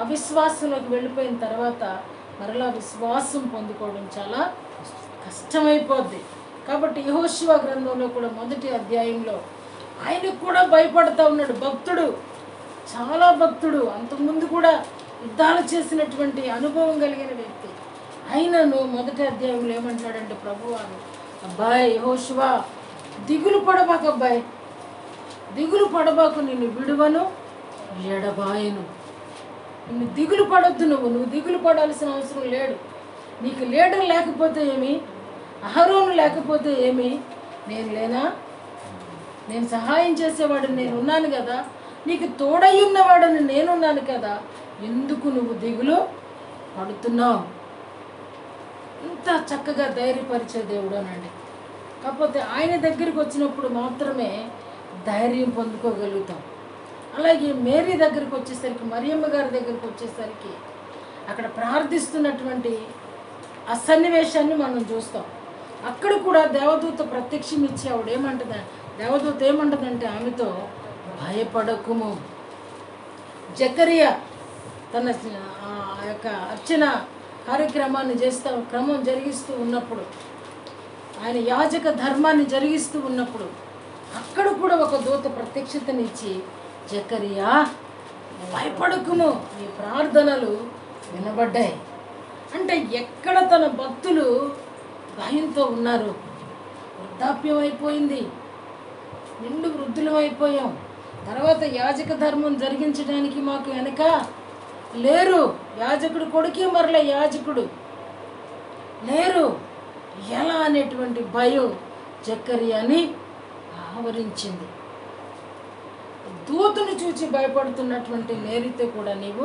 అవిశ్వాసంలోకి వెళ్ళిపోయిన తర్వాత మరలా విశ్వాసం పొందుకోవడం చాలా కష్టమైపోద్ది. కాబట్టి యెహోషువ గ్రంథంలో కూడా 1వ అధ్యాయంలో ఆయనకు కూడా భయపడుతూ ఉన్నాడు. భక్తుడు, చాలా భక్తుడు, అంతకుముందు కూడా యుద్ధాలు చేసినటువంటి అనుభవం కలిగిన వ్యక్తి. ఆయనను 1వ అధ్యాయంలో ఏమంటాడంటే ప్రభువారు, అబ్బాయి యెహోషువ, దిగులు పడబాకు అబ్బాయి, దిగులు పడబాకు, నిన్ను విడువను ఎడబాయను. నిన్ను దిగులు పడొద్దు, నువ్వు దిగులు పడాల్సిన అవసరం లేదు. నీకు లీడర్ లేకపోతే ఏమి, అహరోను లేకపోతే ఏమి, నేను లేనా? నేను సహాయం చేసేవాడిని నేను ఉన్నాను కదా, నీకు తోడై ఉన్నవాడని నేనున్నాను కదా, ఎందుకు నువ్వు దిగులు పడుతున్నావు? ఇంత చక్కగా ధైర్యపరిచే దేవుడు అనండి. కాకపోతే ఆయన దగ్గరికి వచ్చినప్పుడు మాత్రమే ధైర్యం పొందుకోగలుగుతాం. అలాగే మేరీ దగ్గరికి వచ్చేసరికి, మరియమ్మ గారి దగ్గరికి వచ్చేసరికి అక్కడ ప్రార్థిస్తున్నటువంటి ఆ సన్నివేశాన్ని మనం చూస్తాం. అక్కడ కూడా దేవదూత ప్రత్యక్షం ఇచ్చి దేవదూత ఏమంటుందంటే ఆమెతో, భయపడకుము. జకరియా తన యొక్క అర్చన కార్యక్రమాన్ని క్రమం జరిగిస్తూ ఉన్నప్పుడు, ఆయన యాజక ధర్మాన్ని జరిగిస్తూ ఉన్నప్పుడు అక్కడ కూడా ఒక దూత ప్రత్యక్షతనిచ్చి, జకరియా భయపడకుము, ఈ ప్రార్థనలు వినబడ్డాయి. అంటే ఎక్కడ తన భక్తులు భయంతో ఉన్నారు, వృద్ధాప్యం అయిపోయింది, నిండు వృద్ధులం అయిపోయాం, తర్వాత యాజక ధర్మం జరిగించడానికి మాకు వెనక లేరు, యాజకుడు కొడుకే మరల యాజకుడు లేరు, ఎలా అనేటువంటి భయం జకర్యాని ఆవరించింది. దూతను చూచి భయపడుతున్నటువంటి మేరీతో కూడా నీవు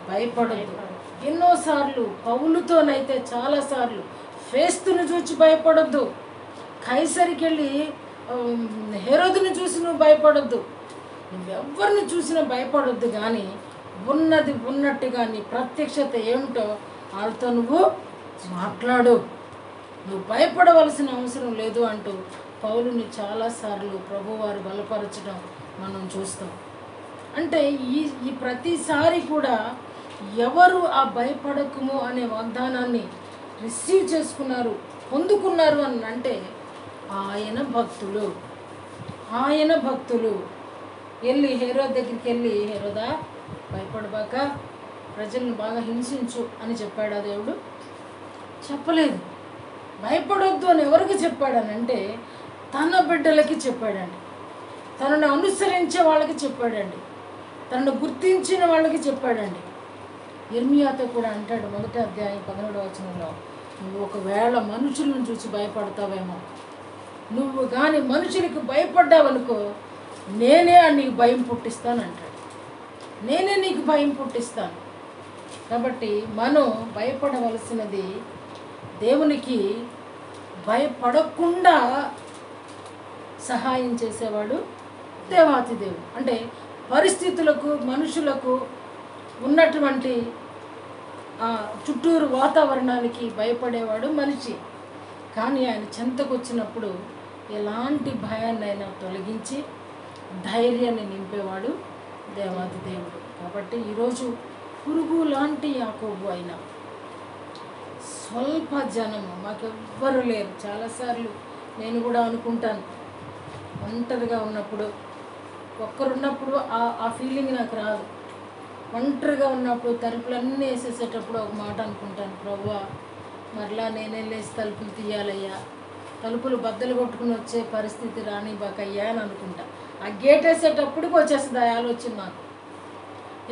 భయపడద్దు. ఎన్నోసార్లు పౌలుతోనైతే చాలాసార్లు ఫేస్తును చూచి భయపడొద్దు, కైసరికి వెళ్ళి హెరోదుని చూసి నువ్వు భయపడొద్దు, నువ్వెవ్వరిని చూసినా భయపడొద్దు. కానీ ఉన్నది ఉన్నట్టుగా నీ ప్రత్యక్షత ఏమిటో వాళ్ళతో నువ్వు మాట్లాడు, నువ్వు భయపడవలసిన అవసరం లేదు అంటూ పౌలుని చాలాసార్లు ప్రభువారు బలపరచడం మనం చూస్తాం. అంటే ఈ ప్రతిసారి కూడా ఎవరు ఆ భయపడకుము అనే వాగ్దానాన్ని రిసీవ్ చేసుకున్నారు, పొందుకున్నారు అని అంటే ఆయన భక్తులు వెళ్ళి హేరోదు దగ్గరికి వెళ్ళి, హేరోదా భయపడబాక ప్రజలను బాగా హింసించు అని చెప్పాడా దేవుడు? చెప్పలేదు. భయపడొద్దు అని ఎవరికి చెప్పాడనంటే తన బిడ్డలకి చెప్పాడండి, తనను అనుసరించే వాళ్ళకి చెప్పాడండి, తనను గుర్తించిన వాళ్ళకి చెప్పాడండి. ఇర్మియాతో కూడా అంటాడు 1వ అధ్యాయం 17వ వచనంలో, నువ్వు ఒకవేళ మనుషులను చూసి భయపడతావేమో, నువ్వు కానీ మనుషులకు భయపడ్డావనుకో నేనే నీకు భయం పుట్టిస్తాను అంటాడు. నేనే నీకు భయం పుట్టిస్తాను. కాబట్టి మనం భయపడవలసినది దేవునికి భయపడకుండా సహాయం చేసేవాడు దేవాతి దేవుడు. అంటే పరిస్థితులకు, మనుషులకు ఉన్నటువంటి చుట్టూరు వాతావరణానికి భయపడేవాడు మనిషి. కానీ ఆయన చెంతకు వచ్చినప్పుడు ఎలాంటి భయాన్నైనా తొలగించి ధైర్యాన్ని నింపేవాడు దేవాతి దేవుడు. కాబట్టి ఈరోజు పురుగు లాంటి యాకోబు అయినా స్వల్ప జనము, మాకెవ్వరు లేరు. చాలాసార్లు నేను కూడా అనుకుంటాను, ఒంటరిగా ఉన్నప్పుడు, ఒక్కరున్నప్పుడు ఆ ఫీలింగ్ నాకు రాదు. ఒంటరిగా ఉన్నప్పుడు తలుపులన్నీ వేసేసేటప్పుడు ఒక మాట అనుకుంటాను, ప్రభువా మరలా నేనే లేచి తలుపులు తీయాలయ్యా, తలుపులు బద్దలు కొట్టుకుని వచ్చే పరిస్థితి రానివ్వకయ్యా అని అనుకుంటా. ఆ గేట్ వేసేటప్పటికి వచ్చేస్తుంది ఆ ఆలోచన నాకు.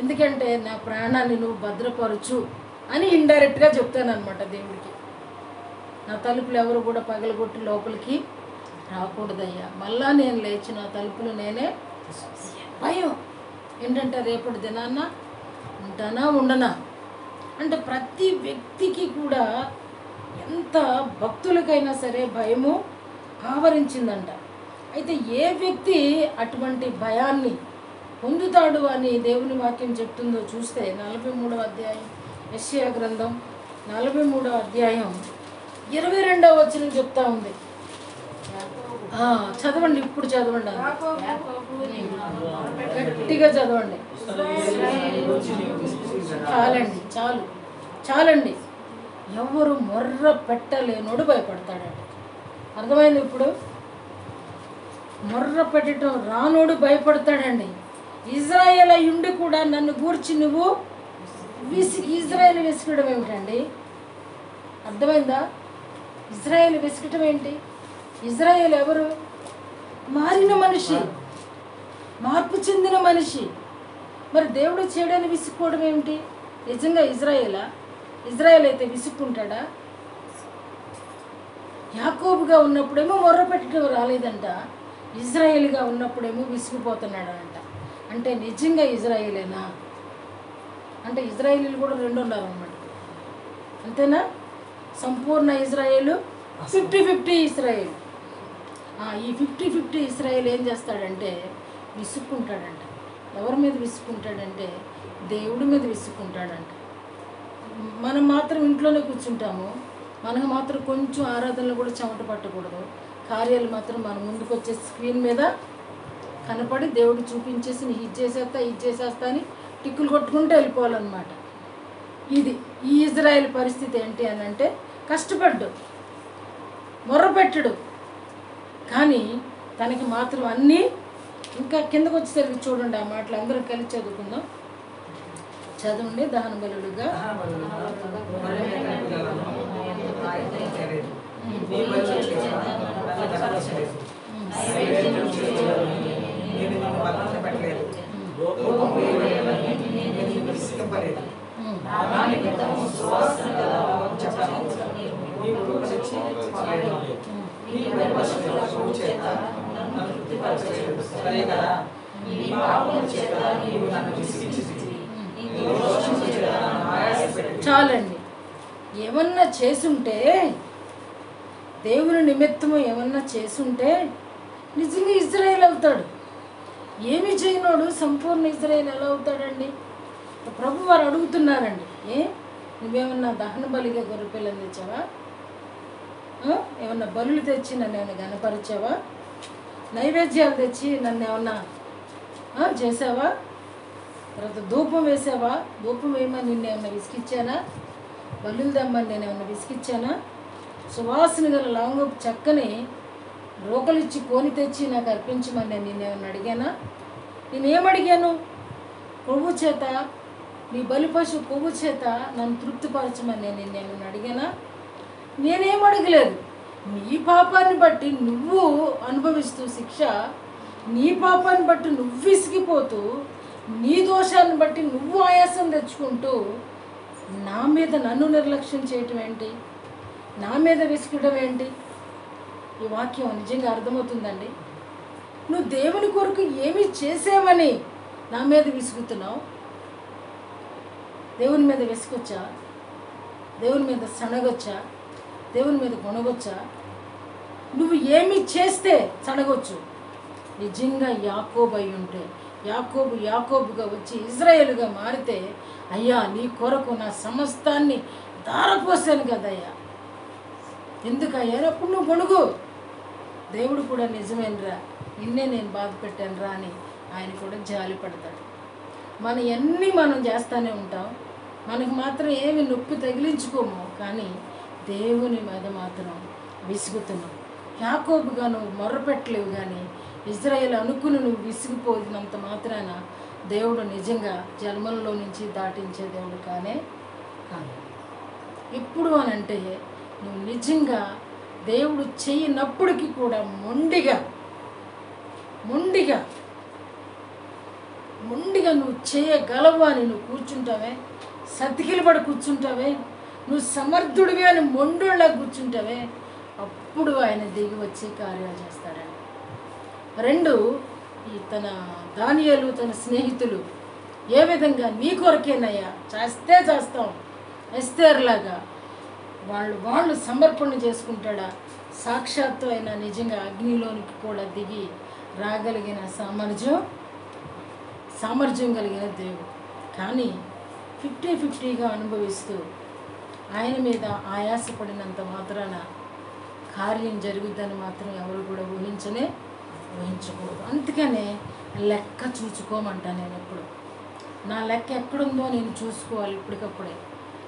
ఎందుకంటే నా ప్రాణాన్ని నువ్వు భద్రపరచు అని ఇండైరెక్ట్గా చెప్తాను అనమాట దేవుడికి. నా తలుపులు ఎవరు కూడా పగలగొట్టి లోపలికి రాకూడదయ్యా, మళ్ళా నేను లేచి నా తలుపులు నేనే. భయం ఏంటంటే రేపటి దినాన్న ఉంటానా ఉండనా. అంటే ప్రతి వ్యక్తికి కూడా ఎంత భక్తులకైనా సరే భయము ఆవరించిందంట. అయితే ఏ వ్యక్తి అటువంటి భయాన్ని పొందుతాడు అని దేవుని వాక్యం చెప్తుందో చూస్తే 43వ అధ్యాయం యెషయా గ్రంథం 43వ అధ్యాయం 22వ వచనం చెప్తా ఉంది. చదవండి, ఇప్పుడు చదవండి, గట్టిగా చదవండి. చాలండి. ఎవరు మొర్ర పెట్టలేనోడు భయపడతాడండి. అర్థమైంది? ఇప్పుడు మొర్ర పెట్టడం రానోడు భయపడతాడండి. ఇజ్రాయేల్ అయ్యుండి కూడా నన్ను గూర్చి నువ్వు ఇజ్రాయేల్ వెసుకడం ఏమిటండి? అర్థమైందా? ఇజ్రాయేల్ వెసుకటం ఏంటి? ఇజ్రాయేల్ ఎవరు? మారిన మనిషి, మార్పు చెందిన మనిషి. మరి దేవుడు చేయడాన్ని విసుక్కోవడం ఏమిటి? నిజంగా ఇజ్రాయేల్ అయితే విసుక్కుంటాడా? యాకోబుగా ఉన్నప్పుడేమో మొర్ర పెట్టడం రాలేదంట, ఇజ్రాయేల్గా ఉన్నప్పుడేమో విసిగిపోతున్నాడంట. అంటే నిజంగా ఇజ్రాయేలేనా? అంటే ఇజ్రాయేలీలు కూడా రెండు ఉన్నారు అన్నమాట. అంతేనా? సంపూర్ణ ఇజ్రాయేలు, 50-50 ఇజ్రాయేల్. ఈ 50-50 ఇజ్రాయేల్ ఏం చేస్తాడంటే విసుక్కుంటాడంట. ఎవరి మీద విసుక్కుంటాడంటే దేవుడి మీద విసుక్కుంటాడంట. మనం మాత్రం ఇంట్లోనే కూర్చుంటాము, మనకు మాత్రం కొంచెం ఆరాధనలు కూడా చెమట పట్టకూడదు. కార్యాలు మాత్రం మన ముందుకు వచ్చే స్క్రీన్ మీద కనపడి దేవుడు చూపించేసి నీ ఇది చేసేస్తా అని టిక్కులు కొట్టుకుంటూ వెళ్ళిపోవాలన్నమాట. ఈ ఇజ్రాయేల్ పరిస్థితి ఏంటి అని అంటే కష్టపడ్డు, మొర్రపెట్టడు, కానీ తనకి మాత్రం అన్నీ. ఇంకా కిందకు వచ్చేసరికి చూడండి ఆ మాటలు అందరం కలిసి చదువుకుందాం. చదవండి. దహన బలులుగా చాలండి. ఏమన్నా చేసుంటే, దేవుని నిమిత్తము ఏమన్నా చేసుంటే నిజంగా ఇజ్రాయేల్ అవుతాడు. ఏమి చేయనోడు సంపూర్ణ ఇజ్రాయేల్ ఎలా అవుతాడండి? ప్రభు వారు అడుగుతున్నారండి, నువ్వేమన్నా దహన బలిగా గొర్రెపిల్లని తెచ్చావా? ఏమన్నా బలులు తెచ్చి నన్ను ఏమైనా గనపరిచావా? నైవేద్యాలు తెచ్చి నన్ను ఏమన్నా చేసావా? తర్వాత ధూపం వేసావా? ధూపం వేయమని నిన్ను ఏమన్నా విసిగిచ్చానా? బలులు దమ్మని నేను ఏమన్నా విసిగిచ్చానా? సువాసన గల లవంగపు చెక్కని రోకలిచ్చి కోని తెచ్చి నాకు అర్పించమని నేను నిన్నేమన్నా అడిగానా? నేనేమడిగాను? కొవ్వు చేత, నీ బలిపశు కొవ్వు చేత నన్ను తృప్తిపరచమని నేను నిన్నేమన్నా అడిగానా? నేనేం అడగలేదు. నీ పాపాన్ని బట్టి నువ్వు అనుభవిస్తూ శిక్ష, నీ పాపాన్ని బట్టి నువ్వు విసిగిపోతూ, నీ దోషాన్ని బట్టి నువ్వు ఆయాసం తెచ్చుకుంటూ నా మీద నన్ను నిర్లక్ష్యం చేయటం ఏంటి? నా మీద విసిగడం ఏంటి? ఈ వాక్యం నిజంగా అర్థమవుతుందండి. నువ్వు దేవుని కొరకు ఏమి చేసావని నా మీద విసుగుతున్నావు? దేవుని మీద విసుగొచ్చా? దేవుని మీద సనగొచ్చా? దేవుని మీద కొనగొచ్చా? నువ్వు ఏమి చేస్తే సనగొచ్చు? నిజంగా యాకోబు అయి ఉంటే, యాకోబుగా వచ్చి ఇజ్రాయేలుగా మారితే, అయ్యా నీ కొరకు నా సమస్తాన్ని ధారపోసాను కదయ్యా, ఎందుకయ్యా అప్పుడు నువ్వు కొనుగు. దేవుడు కూడా నిజమేనరా, నిన్నే నేను బాధ పెట్టానురా అని ఆయన కూడా జాలి పడతాడు. మనం చేస్తూనే ఉంటాం, మనకు మాత్రం ఏమి నొప్పి తగిలించుకోము, కానీ దేవుని మీద మాత్రం విసుగుతున్నావు. యాకోబుగా నువ్వు మొర్రపెట్టలేవు, కానీ ఇజ్రాయేల్ అనుకుని నువ్వు విసిగిపోయినంత మాత్రాన దేవుడు నిజంగా జన్మల్లో నుంచి దాటించే దేవుడు కానే కాదు. ఎప్పుడు అనంటే నువ్వు నిజంగా దేవుడు చేయనప్పటికీ కూడా మొండిగా నువ్వు చేయగలవు అని నువ్వు కూర్చుంటావే, సతికిలు పడి కూర్చుంటావే, నువ్వు సమర్థుడివి అని మొండోళ్ళ కూర్చుంటావే, అప్పుడు ఆయన దిగి వచ్చి కార్యాలు చేస్తాడండి. 2, తన దానియేలు తన స్నేహితులు ఏ విధంగా నీ కొరకేనయ్యా చేస్తాం ఎస్తేర్లాగా వాళ్ళు సమర్పణ చేసుకుంటాడా? సాక్షాత్తు అయినా నిజంగా అగ్నిలోనికి కూడా దిగి రాగలిగిన సామర్థ్యం కలిగిన దేవుడు. కానీ 50-50గా అనుభవిస్తూ ఆయన మీద ఆయాసపడినంత మాత్రాన కార్యం జరుగుద్దని మాత్రం ఎవరు కూడా ఊహించకూడదు. అందుకనే లెక్క చూసుకోమంటా. నేను ఎప్పుడు నా లెక్క ఎక్కడుందో నేను చూసుకోవాలి. ఇప్పటికప్పుడే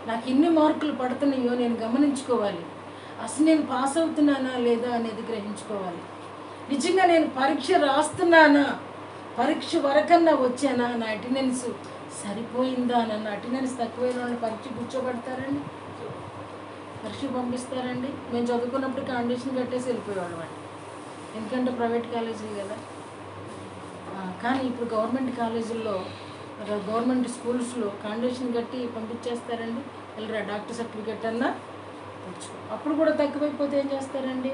నాకు ఇన్ని మార్కులు పడుతున్నాయో నేను గమనించుకోవాలి. అసలు నేను పాస్ అవుతున్నానా లేదా అనేది గ్రహించుకోవాలి. నిజంగా నేను పరీక్ష రాస్తున్నానా, పరీక్ష వరకన్నా వచ్చానా, నా అటెండెన్స్ సరిపోయిందా? నన్ను అటెండెన్స్ తక్కువైన వాళ్ళని పరీక్ష కూర్చోబెడతారండి, పరీక్ష పంపిస్తారండి. మేము చదువుకున్నప్పుడు కండిషన్ కట్టేసి వెళ్ళిపోయేవాళ్ళం అండి, ఎందుకంటే ప్రైవేట్ కాలేజీలు కదా. కానీ ఇప్పుడు గవర్నమెంట్ కాలేజీల్లో, గవర్నమెంట్ స్కూల్స్లో కండిషన్ కట్టి పంపించేస్తారండి. వెళ్ళరా డాక్టర్ సర్టిఫికెట్ అన్నా తెచ్చుకో. అప్పుడు కూడా తక్కువైపోతే ఏం చేస్తారండి?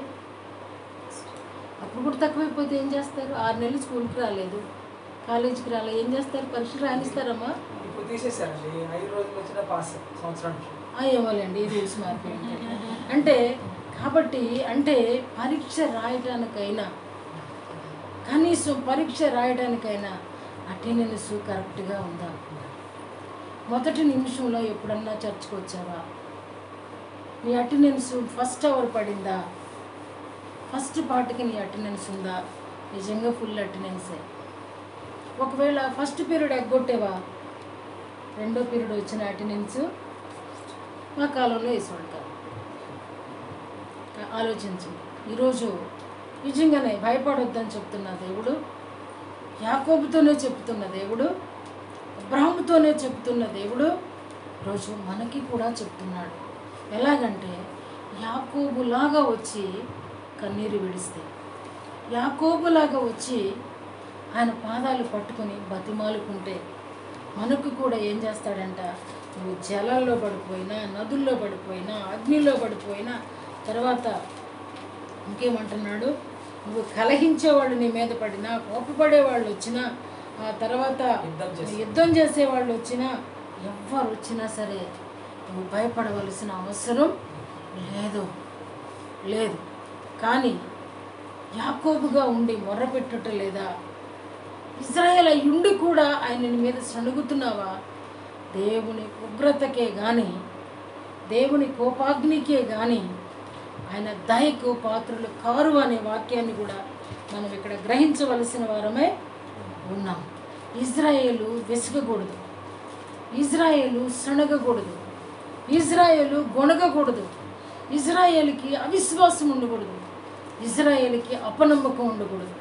6 నెలలు స్కూల్కి రాలేదు, కాలేజీకి రాలేదు, ఏం చేస్తారు? పరీక్షలు రాణిస్తారమ్మా. ఏమోలేండి, రూల్స్ మారిపోయింది. అంటే పరీక్ష రాయడానికైనా, కనీసం పరీక్ష రాయడానికైనా అటెండెన్స్ కరెక్ట్గా ఉందా? మొదటి నిమిషంలో ఎప్పుడన్నా చర్చకు వచ్చావా? నీ అటెండెన్స్ ఫస్ట్ అవర్ పడిందా? ఫస్ట్ పార్ట్కి నీ అటెండెన్స్ ఉందా? నిజంగా ఫుల్ అటెండెన్సే. ఒకవేళ ఫస్ట్ పీరియడ్ ఎగ్గొట్టేవా, 2వ పీరియడ్ వచ్చిన అటెండెన్స్ మా కాలంలో వేసేవాడు కాదు. ఆలోచించు. ఈరోజు నిజంగానే భయపడొద్దని చెప్తున్న దేవుడు, యాకోబుతోనే చెప్తున్న దేవుడు, అబ్రహాముతోనే చెప్తున్న దేవుడు ఈరోజు మనకి కూడా చెప్తున్నాడు. ఎలాగంటే యాకోబులాగా వచ్చి కన్నీరు విడిస్తే, యాకోబులాగా వచ్చి ఆయన పాదాలు పట్టుకొని బతిమాలుకుంటే మనకు కూడా ఏం చేస్తాడంట? నువ్వు జలాల్లో పడిపోయినా, నదుల్లో పడిపోయినా, అగ్నిలో పడిపోయినా, తర్వాత ఇంకేమంటున్నాడు? నువ్వు కలహించేవాళ్ళు నీ మీద పడినా, కోపపడేవాళ్ళు వచ్చినా, ఆ తర్వాత యుద్ధం చేసేవాళ్ళు వచ్చినా, ఎవ్వరు వచ్చినా సరే నువ్వు భయపడవలసిన అవసరం లేదు. కానీ యాకోబుగా ఉండి మొర్రపెట్టుట లేదా? ఇజ్రాయేల్ అయ్యుండి కూడా ఆయన మీద సణుగుతున్నావా? దేవుని ఉగ్రతకే కానీ, దేవుని కోపాగ్నికే కానీ ఆయన దయకు పాత్రలు కారు అనే వాక్యాన్ని కూడా మనం ఇక్కడ గ్రహించవలసిన వారమే ఉన్నాం. ఇజ్రాయేలు వెసగకూడదు, ఇజ్రాయేలు సణగకూడదు, ఇజ్రాయేలు గొణగకూడదు, ఇజ్రాయేలుకి అవిశ్వాసం ఉండకూడదు, ఇజ్రాయేలుకి అపనమ్మకం ఉండకూడదు,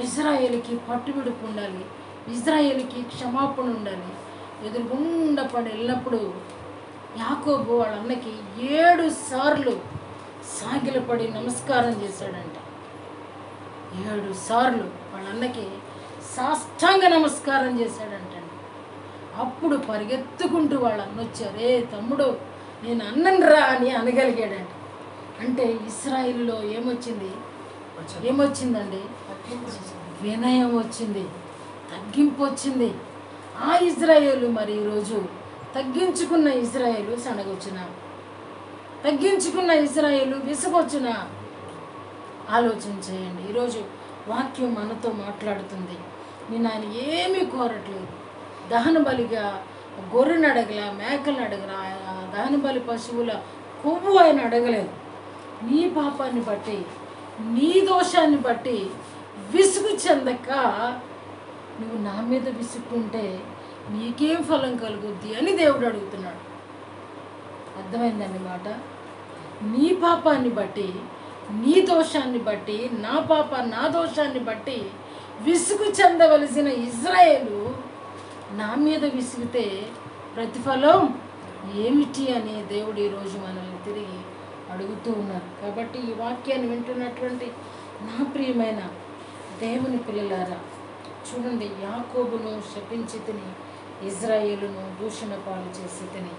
ఇజ్రాయేలుకి పట్టువిడుపు ఉండాలి, ఇజ్రాయేలుకి క్షమాపణ ఉండాలి. ఎదురుగుండా పడి వెళ్ళినప్పుడు యాకోబు వాళ్ళ అన్నకి 7 సార్లు సాగిలపడి నమస్కారం చేశాడంట. 7 సార్లు వాళ్ళ అన్నకి సాష్టాంగ నమస్కారం చేశాడంట. అప్పుడు పరిగెత్తుకుంటూ వాళ్ళ అన్న వచ్చారే, తమ్ముడు నేను అన్ననరా అని అనగలిగాడంట. అంటే ఇశ్రాయేలులో ఏమొచ్చిందండి? వినయం వచ్చింది, తగ్గింపు వచ్చింది. ఆ ఇజ్రాయేలు మరి ఈరోజు తగ్గించుకున్న ఇజ్రాయేలు సనగొచ్చిన, తగ్గించుకున్న ఇజ్రాయేలు విసుగొచ్చిన ఆలోచన చేయండి. ఈరోజు వాక్యం మనతో మాట్లాడుతుంది. నేను ఆయన ఏమీ కోరట్లేదు. దహన బలిగా గొర్రెను అడగల, మేకలను అడగల, దహన బలి పశువుల కొవ్వు ఆయన అడగలేదు. నీ పాపాన్ని బట్టి, నీ దోషాన్ని బట్టి విసుగు చెందక నువ్వు నా మీద విసుక్కుంటే నీకేం ఫలం కలుగుద్ది అని దేవుడు అడుగుతున్నాడు. అర్థమైందండి మాట? నీ పాపాన్ని బట్టి, నీ దోషాన్ని బట్టి, నా దోషాన్ని బట్టి విసుగు చెందవలసిన ఇజ్రాయేలు నా మీద విసిగితే ప్రతిఫలం ఏమిటి అని దేవుడు ఈరోజు మనల్ని తిరిగి అడుగుతూ ఉన్నారు. కాబట్టి ఈ వాక్యాన్ని వింటున్నటువంటి నా ప్రియమైన దేవుని పిల్లలారా, చూడండి, యాకోబును శపించి తిని ఇజ్రాయేలును దూషణ పాలు చేసి తిని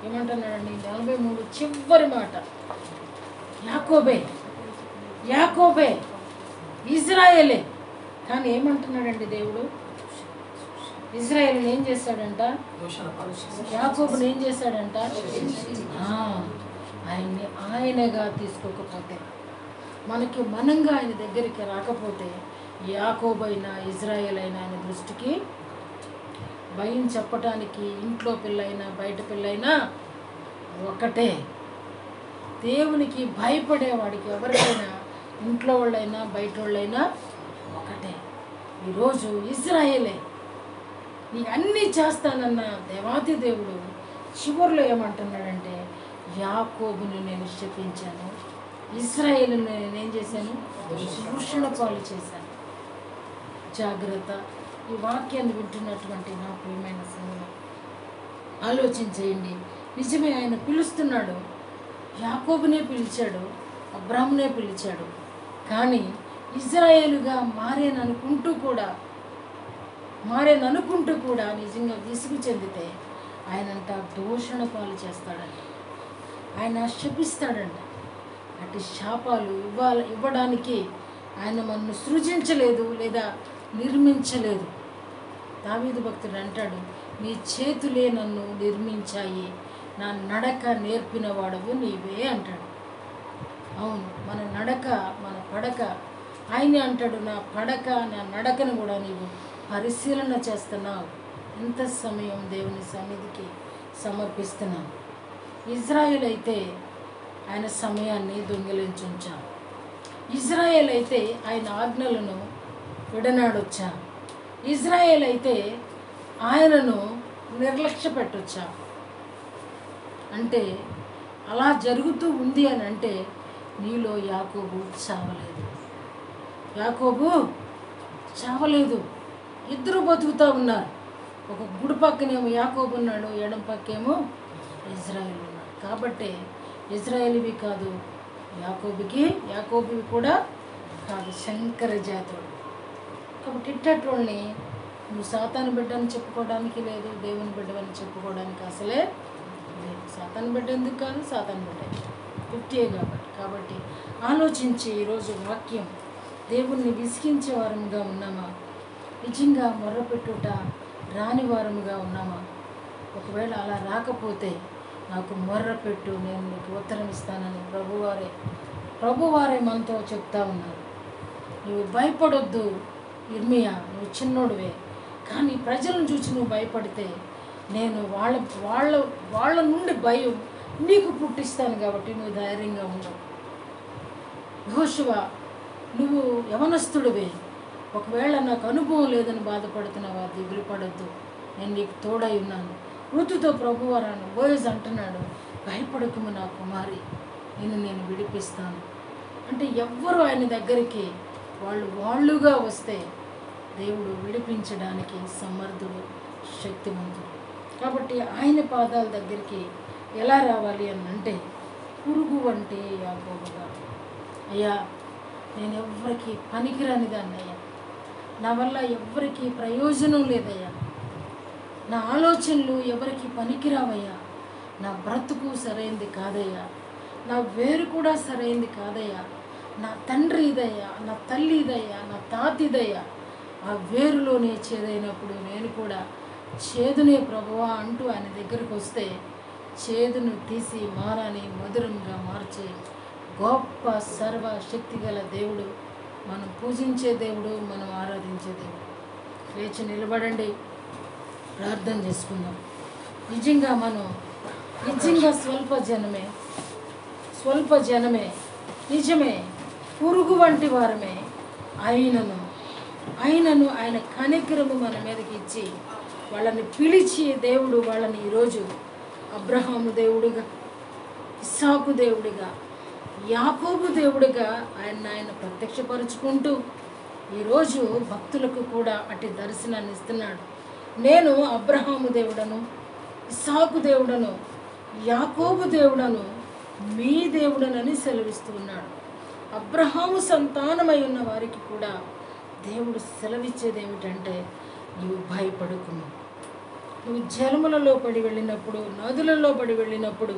ఏమంటున్నాడండి? 43 చివరి మాట, యాకోబే ఇజ్రాయేలే. కానీ ఏమంటున్నాడండి దేవుడు? ఇజ్రాయేలుని ఏం చేశాడంట? యాకోబుని ఏం చేశాడంట? ఆయన్ని ఆయనగా తీసుకోకపోతే, మనకి మనంగా ఆయన దగ్గరికి రాకపోతే, యాకోబైనా ఇజ్రాయేల్ అయినా ఆయన దృష్టికి భయం చెప్పటానికి ఇంట్లో పిల్లైనా బయట పిల్లైనా ఒకటే. దేవునికి భయపడేవాడికి ఎవరికైనా ఇంట్లో వాళ్ళైనా బయట వాళ్ళైనా ఒకటే. ఈరోజు ఇజ్రాయేలే నీకు అన్నీ చేస్తానన్న దేవాది దేవుడు చివరిలో ఏమంటున్నాడంటే, యాకోబుని నేను శపించాను, ఇశ్రాయేలును నేనేం చేశాను? దూషణ పాలు చేశాను. జాగ్రత్త. ఈ వాక్యాన్ని వింటున్నటువంటి నా ప్రియమైన సంగమం, ఆలోచించేయండి. నిజమే, ఆయన పిలుస్తున్నాడు, యాకోబునే పిలిచాడు, అబ్రాహామునే పిలిచాడు. కానీ ఇజ్రాయేలుగా మారేననుకుంటూ కూడా నిజంగా విసుగు చెందితే ఆయనంట దూషణ పాలు చేస్తాడంట, ఆయన శపిస్తాడంట. అటు శాపాలు ఇవ్వడానికి ఆయన మనను సృజించలేదు లేదా నిర్మించలేదు. దావీదు భక్తుడు అంటాడు, నీ చేతులే నన్ను నిర్మించాయి, నా నడక నేర్పిన వాడవు నీవే అంటాడు. అవును, మన నడక మన పడక ఆయనే అంటాడు, నా పడక నా నడకను కూడా నీవు పరిశీలన చేస్తున్నావు. ఎంత సమయం దేవుని సన్నిధికి సమర్పిస్తున్నావు. ఇజ్రాయేల్ అయితే ఆయన సమయాన్ని దొంగిలించుంచా, ఇజ్రాయేల్ అయితే ఆయన ఆజ్ఞలను విడనాడొచ్చా, ఇజ్రాయేల్ అయితే ఆయనను నిర్లక్ష్య పెట్టొచ్చా. అంటే అలా జరుగుతూ ఉంది అని అంటే నీలో యాకోబు చావలేదు. ఇద్దరు బతుకుతూ ఉన్నారు. ఒక గుడి పక్కనేమో యాకోబు ఉన్నాడు, ఎడం పక్కేమో ఇజ్రాయేల్ ఉన్నాడు. కాబట్టి ఇజ్రాయేల్వి కాదు, యాకోబువి కూడా కాదు, శంకర జాతుడు. కాబట్టి ఇట్టట్లోని నువ్వు సాతాను బిడ్డని చెప్పుకోవడానికి లేదు, దేవుని బిడ్డని చెప్పుకోవడానికి అసలే లేదు. సాతాను బిడ్డ ఎందుకు కాదు? సాతాను బిడ్డ 50 కాబట్టి ఆలోచించి ఈరోజు వాక్యం దేవుణ్ణి విసిగించే వారముగా ఉన్నామా? నిజంగా మొర్రపెట్టుట రాని వారముగా ఉన్నామా? ఒకవేళ అలా రాకపోతే నాకు మొర్రపెట్టు, నేను నీకు ఉత్తరం ఇస్తానని ప్రభువారే మనతో చెప్తా ఉన్నారు. నువ్వు భయపడొద్దు ఇర్మియా, నువ్వు చిన్నోడువే, కానీ ప్రజలను చూసి నువ్వు భయపడితే నేను వాళ్ళ నుండి భయం నీకు పుట్టిస్తాను. కాబట్టి నువ్వు ధైర్యంగా ఉండవు. యెహోషువ, నువ్వు యవనస్తుడివే, ఒకవేళ నాకు అనుభవం లేదని బాధపడుతున్నావా, దిగులు పడద్దు, నేను నీకు తోడై ఉన్నాను. ఋతుతో ప్రభువారాను బోయజ్ అంటున్నాడు, భయపడకము నా కుమారి, నేను విడిపిస్తాను. అంటే ఎవ్వరు ఆయన దగ్గరికి వాళ్ళుగా వస్తే దేవుడు విడిపించడానికి సమర్థుడు, శక్తివంతుడు. కాబట్టి ఆయన పాదాల దగ్గరికి ఎలా రావాలి అని అంటే, పురుగు వంటి యాకోబుగా, అయ్యా నేను ఎవ్వరికి పనికిరాని దాన్ని అయ్యా, నా వల్ల ఎవ్వరికి ప్రయోజనం లేదయ్యా, నా ఆలోచనలు ఎవరికి పనికిరావయ్యా, నా బ్రతుకు సరైంది కాదయ్యా, నా వేరు కూడా సరైంది కాదయ్యా, నా తండ్రి ఇదయ్యా, నా తల్లి ఇదయ్యా, నా తాతిదయ్యా, ఆ వేరులోనే చేదైనప్పుడు నేను కూడా చేదునే ప్రభువా అంటూ ఆయన దగ్గరికి వస్తే చేదును తీసి మారాని మధురంగా మార్చే గొప్ప సర్వశక్తి గల దేవుడు, మనం పూజించే దేవుడు, మనం ఆరాధించే దేవుడు. లేచి నిలబడండి, ప్రార్థన చేసుకుందాం. నిజంగా స్వల్ప జనమే, నిజమే, పురుగు వంటి వారమే. ఆయనను ఆయన కనికరము మన మీదకి ఇచ్చి వాళ్ళని పిలిచి దేవుడు వాళ్ళని ఈరోజు అబ్రహాము దేవుడిగా, ఇస్సాకు దేవుడిగా, యాకోబు దేవుడిగా ఆయన ప్రత్యక్షపరుచుకుంటూ ఈరోజు భక్తులకు కూడా అటు దర్శనాన్ని ఇస్తున్నాడు. నేను అబ్రహాము దేవుడను, ఇస్సాకు దేవుడను, యాకోబు దేవుడను, మీ దేవుడనని సెలవిస్తూ ఉన్నాడు. అబ్రహాము సంతానమై ఉన్న వారికి కూడా దేవుడు సెలవిచ్చేది ఏమిటంటే, నీవు భయపడకుము. నువ్వు జలములలో పడి వెళ్ళినప్పుడు, నదులలో పడి వెళ్ళినప్పుడు,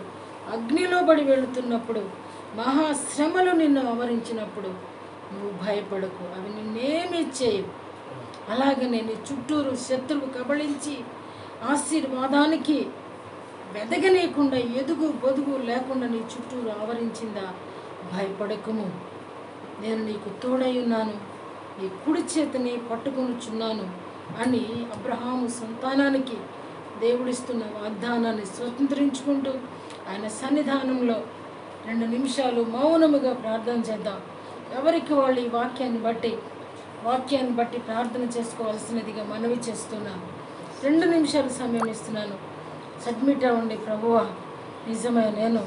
అగ్నిలో పడి వెళుతున్నప్పుడు, మహాశ్రమలు నిన్ను ఆవరించినప్పుడు నువ్వు భయపడకు, అవి నిన్నేమీ చేయవు. అలాగనే నీ చుట్టూరు శత్రువు కబళించి ఆశీర్వాదానికి వెదగనీయకుండా, ఎదుగు బొదుగు లేకుండా నీ చుట్టూరు ఆవరించిందా, భయపడకుము, నేను నీకు తోడై ఉన్నాను, నీ కుడి చేతిని పట్టుకొనుచున్నాను అని అబ్రహాము సంతానానికి దేవుడిస్తున్న వాగ్దానాన్ని స్వతంత్రించుకుంటూ ఆయన సన్నిధానంలో 2 నిమిషాలు మౌనముగా ప్రార్థన చేద్దాం. ఎవరికి వాళ్ళు ఈ వాక్యాన్ని బట్టి ప్రార్థన చేసుకోవాల్సినదిగా మనవి చేస్తున్నాను. 2 నిమిషాలు సమయం ఇస్తున్నాను. సబ్మిట్ అవ్వండి. ప్రభువా, నిజమే, నేను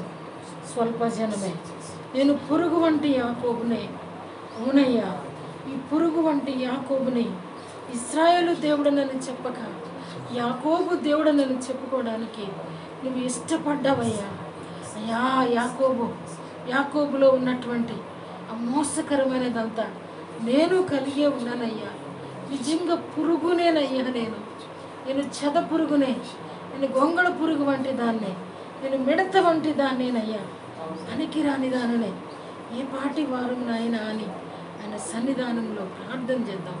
స్వల్ప జనమే, నేను పురుగు వంటి యాకోబునే. అవునయ్యా, ఈ పురుగు వంటి యాకోబుని ఇశ్రాయేలు దేవుడనని చెప్పక యాకోబు దేవుడనని చెప్పుకోవడానికి నువ్వు ఇష్టపడ్డావయ్యా. అయ్యా, యాకోబులో ఉన్నటువంటి ఆ మోసకరమైనదంతా నేను కలిగే ఉన్నానయ్యా. నిజంగా పురుగునేనయ్యా, నేను చెద పురుగునే, నేను గొంగళ పురుగు వంటి దాన్నే, నేను మిడత వంటి దాన్నేనయ్యా, పనికిరాని దానినే, ఏ పాటి వారు నాయన అని ఆయన సన్నిధానంలో ప్రార్థన చేద్దాం.